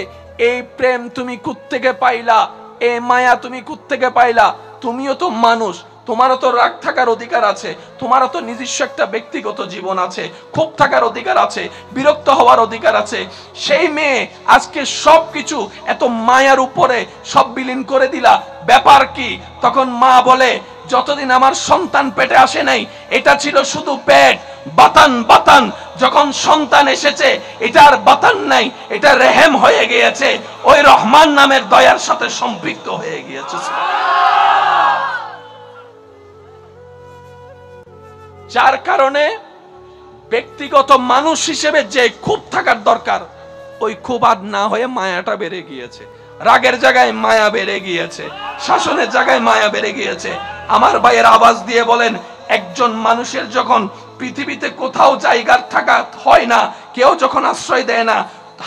এই প্রেম তুমি কুত্থেকে পাইলা, এই মায়া তুমি কুত্থেকে পাইলা? তুমিও তো মানুষ, তোমারও তো রাগ থাকার অধিকার আছে, তোমারও তো নিজস্ব একটা ব্যক্তিগত জীবন আছে, ক্ষোভ থাকার অধিকার আছে, বিরক্ত হওয়ার অধিকার আছে। সেই মেয়ে আজকে সবকিছু এত মায়ার উপরে সব বিলীন করে দিলা, ব্যাপার কি? তখন মা বলে যতদিন আমার সন্তান পেটে আসে নাই এটা ছিল শুধু পেট, বাতান বাতান। যখন সন্তান এসেছে এটা আর বাতান নাই, এটা রেহেম হয়ে গিয়েছে, ওই রহমান নামের দয়ার সাথে সম্পৃক্ত হয়ে গিয়েছে। যার কারণে ব্যক্তিগত মানুষ হিসেবে যে খুব থাকার দরকার ওই খুব আর না হয়ে মায়াটা বেড়ে গিয়েছে, রাগের জায়গায় মায়া বেড়ে গিয়েছে, শাসনের জায়গায় মায়া বেড়ে গিয়েছে। আমার ভাইয়ের আওয়াজ দিয়ে বলেন, একজন মানুষের যখন পৃথিবীতে কোথাও জায়গার থাকা হয় না, কেউ যখন আশ্রয় দেয় না,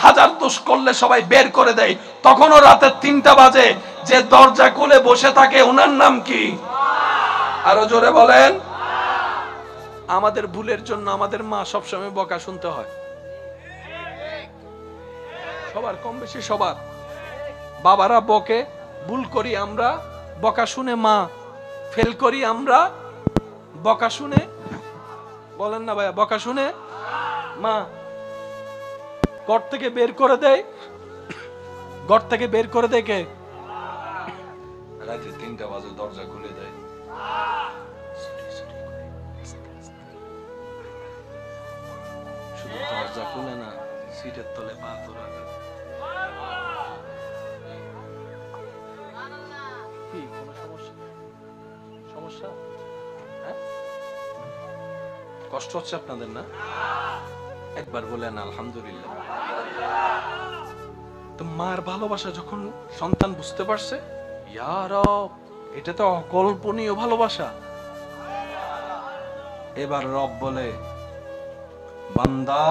হাজার দোষ করলে সবাই বের করে দেয়, তখনও রাতের 3টা বাজে যে দরজা খুলে বসে থাকে ওনার নাম কি? আরো জোরে বলেন। আমাদের ভুলের জন্য আমাদের মা সবসময় বকা শুনতে হয়, সবার, কম বেশি সবার। বাবারা বকে, ভুল করি আমরা, বকা শুনে মা, ফেল করি আমরা, বকা শুনে, বলেন না ভাইয়া, বকা শুনে মা। ঘর থেকে বের করে দেয়, ঘর থেকে বের করে দেয় কে? রাতে 3টা বাজে দরজা খুলে দেয়। শুধু দরজা খুলে না, সিটের তলে পা তোলা। কি কোনো সমস্যা? সমস্যা? হ্যাঁ, কষ্ট হচ্ছে আপনাদের না? একবার বলেন আলহামদুলিল্লাহ। তো মার ভালোবাসা যখন সন্তান বুঝতে পারছে, ইয়া রব, এটা তো অকল্পনীয় ভালোবাসা। এবার রব বলে, বান্দা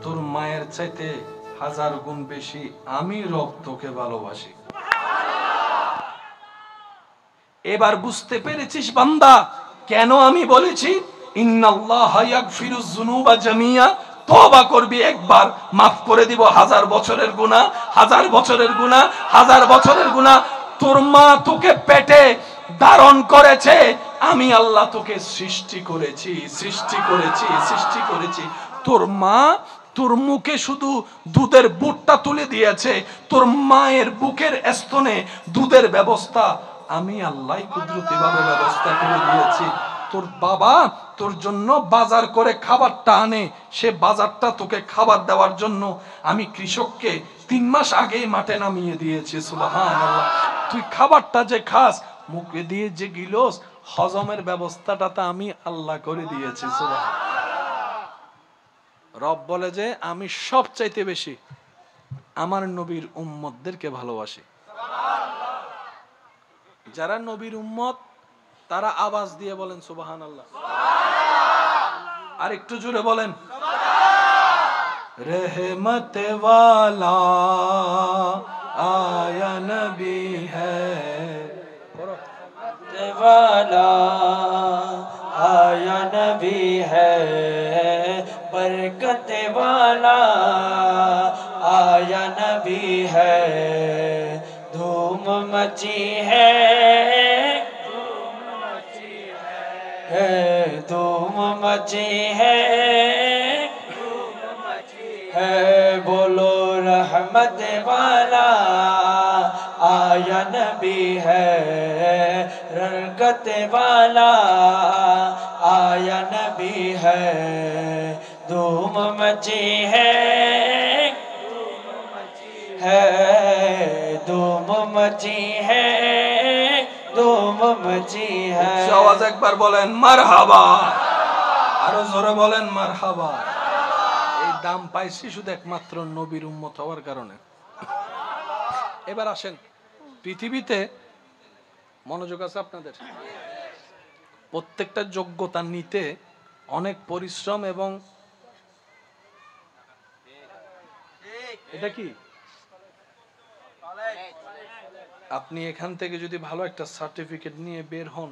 তোর মায়ের চাইতে 1000 গুণ বেশি আমি রব তোকে ভালোবাসি। এবার বুঝতে পেরেছিস বান্দা কেন আমি বলেছি ইন্নাল্লাহা ইয়াগফিরুয যুনুবা জামিয়া? তওবা করবি একবার, মাফ করে দিব 1000 বছরের গুনাহ, 1000 বছরের গুনাহ, 1000 বছরের গুনাহ। তোর মা তোকে পেটে ধারণ করেছে, আমি আল্লাহ তোকে সৃষ্টি করেছি, সৃষ্টি করেছি, সৃষ্টি করেছি। তোর মা তোর মুখে শুধু দুধের বুটটা তুলে দিয়েছে, তোর মায়ের বুকের স্তনে দুধের ব্যবস্থা আমি আল্লাহ কুদরতি ভাবে ব্যবস্থা করে দিয়েছি। তোর বাবা তোর জন্য বাজার করে খাবারটা আনে, সে বাজারটা তোকে খাবার দেওয়ার জন্য আমি কৃষককে 3 মাস আগেই মাঠে নামিয়ে দিয়েছি। সুবহানাল্লাহ। তুই খাবারটা যে খাস, মুখে দিয়ে যে গিলস, হজমের ব্যবস্থাটা তো আমি আল্লাহ করে দিয়েছি। সুবহানাল্লাহ। রব বলে যে আমি সবচাইতে বেশি আমার নবীর উম্মতদেরকে ভালোবাসি। যারা নবীর উম্মত তারা আওয়াজ দিয়ে বলেন সুবহানাল্লাহ। আর একটু জোরে বলেন, रहमत वाला आया नबी है, वाला आया नबी है, बरकत वाला आया नबी है, धूम मची है, धूम मची है, धूम मची है, धूम मची है, बोलो रहमत वाला आया नबी है, बरकत वाला आया नबी है, धूम मची है, धूम मची है, धूम मची है। आवाज একবার বলেন মারহাবা, আরো জোরে বলেন মারহাবা। এই দাম পাইছি শুধু একমাত্র নবীর উম্মত হওয়ার কারণে। এবার আসেন, পৃথিবীতে মনোযোগ আছে আপনাদের? প্রত্যেকটা যোগ্যতা নিতে অনেক পরিশ্রম এবং এটা কি? আপনি এখান থেকে যদি ভালো একটা সার্টিফিকেট নিয়ে বের হন,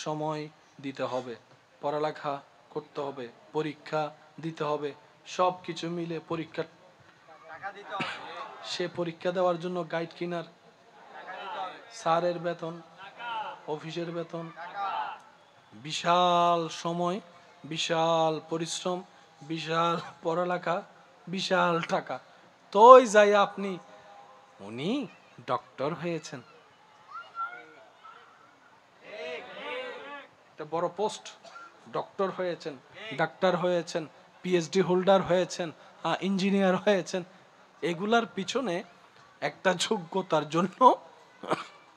সময় দিতে হবে, পড়ালেখা করতে হবে, পরীক্ষা দিতে হবে, সব কিছু মিলে পরীক্ষা, সে পরীক্ষা দেওয়ার জন্য গাইড কিনার, স্যারের বেতন, অফিসের বেতন, বিশাল সময়, বিশাল পরিশ্রম, বিশাল পড়ালেখা, বিশাল টাকা। তোই যাই আপনি উনি ডক্টর হয়েছেন, একটা বড় পোস্ট, ডক্টর হয়েছেন, ডাক্তার হয়েছেন, পিএইচডি হোল্ডার হয়েছেন, ইঞ্জিনিয়ার হয়েছেন, এগুলার পিছনে একটা যোগ্যতার জন্য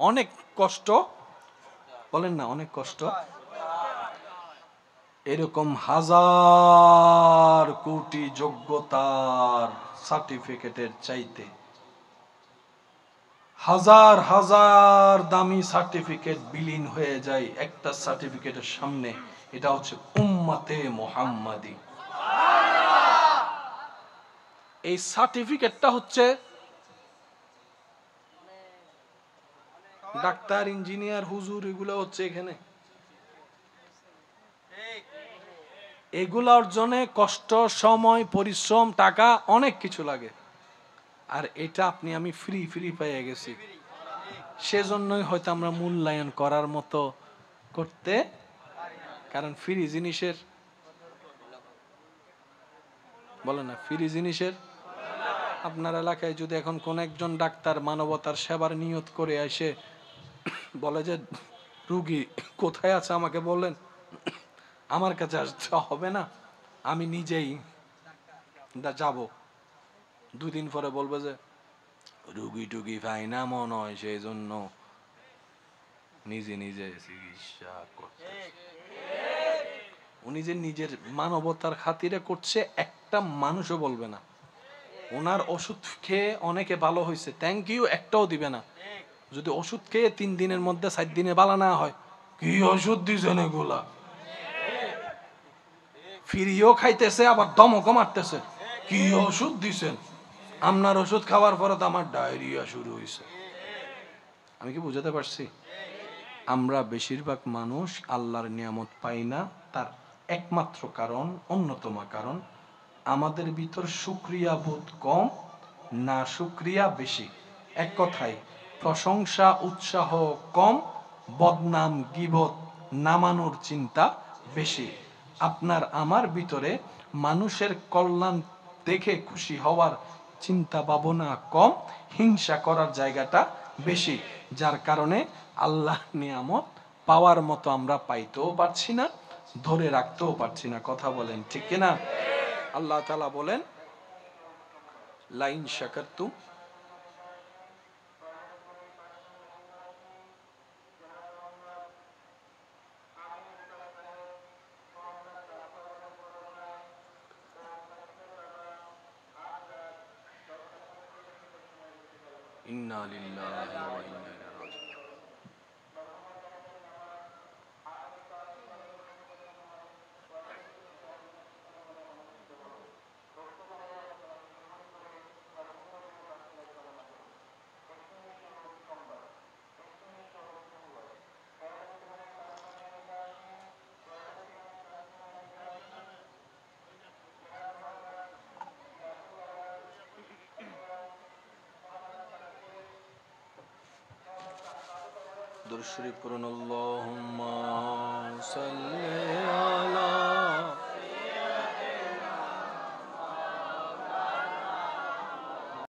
অনেক কষ্ট, বলেন না অনেক কষ্ট। এরকম হাজার কোটি যোগ্যতার সার্টিফিকেটের চাইতে হাজার হাজার দামি সার্টিফিকেট বিলীন হয়ে যায় একটা সার্টিফিকেটের সামনে। এটা হচ্ছে উম্মতে মুহাম্মাদি। এই সার্টিফিকেটটা হচ্ছে ডাক্তার, ইঞ্জিনিয়ার, হুজুর, এগুলো হচ্ছে এখানে। এগুলা অর্জনে কষ্ট, সময়, পরিশ্রম, টাকা অনেক কিছু লাগে। আর এটা আপনি আমি ফ্রি ফ্রি পেয়ে গেছি, সেজন্যই হয়তো আমরা মূল্যায়ন করার মতো করতে, কারণ ফ্রি জিনিসের, বলে না ফ্রি জিনিসের। আপনার এলাকায় যদি এখন কোন একজন ডাক্তার মানবতার সেবার নিয়ত করে এসে বলে যে রুগী কোথায় আছে আমাকে বললেন, আমার কাছে আসতে হবে না, আমি নিজেই যাব, 2 দিন পরে বলবে যে রুগী টুগি পাই না মনে হয়, সেই জন্য নিজে নিজে চিকিৎসা করতে। উনি যে নিজের মানবতার খাতিরে করছে একটা মানুষও বলবে না। ওনার ওষুধ খেয়ে অনেকে ভালো হয়েছে, থ্যাংক ইউ একটাও দিবে না। যদি ওষুধ খেয়ে 3 দিনের মধ্যে 4 দিনে ভালো না হয়, কি ওষুধ দিছেন এগুলা, ফিরিও খাইতেছে আবার দমকও মারতেছে, কি ওষুধ দিছেন, আপনার ওষুধ খাওয়ার পরে তো আমার ডায়রিয়া শুরু হয়েছে। আমি কি বুঝাতে পারছি? আমরা বেশিরভাগ মানুষ আল্লাহর নিয়ামত পাই না, তার একমাত্র কারণ, অন্যতম কারণ, আমাদের ভিতর শুকরিয়া বোধ কম, না শুকরিয়া বেশি। এক কথায় প্রশংসা উৎসাহ কম, বদনাম গীবত নামানোর চিন্তা বেশি। আপনার আমার ভিতরে মানুষের কল্যাণ দেখে খুশি হওয়ার চিন্তা ভাবনা কম, হিংসা করার জায়গাটা বেশি, যার কারণে আল্লাহ নিয়ামত পাওয়ার মতো আমরা পাইতেও পারছি না, ধরে রাখতেও পারছি না। কথা বলেন ঠিক কিনা? আল্লাহ তাআলা বলেন লাইন শাকারতুম, ইন্না লিল্লাহি ওয়া ইন্না ইলাইহি রাজিউন। দুরূদ শরীফ পড়ুন, আল্লাহুম্মা সাল্লি আলা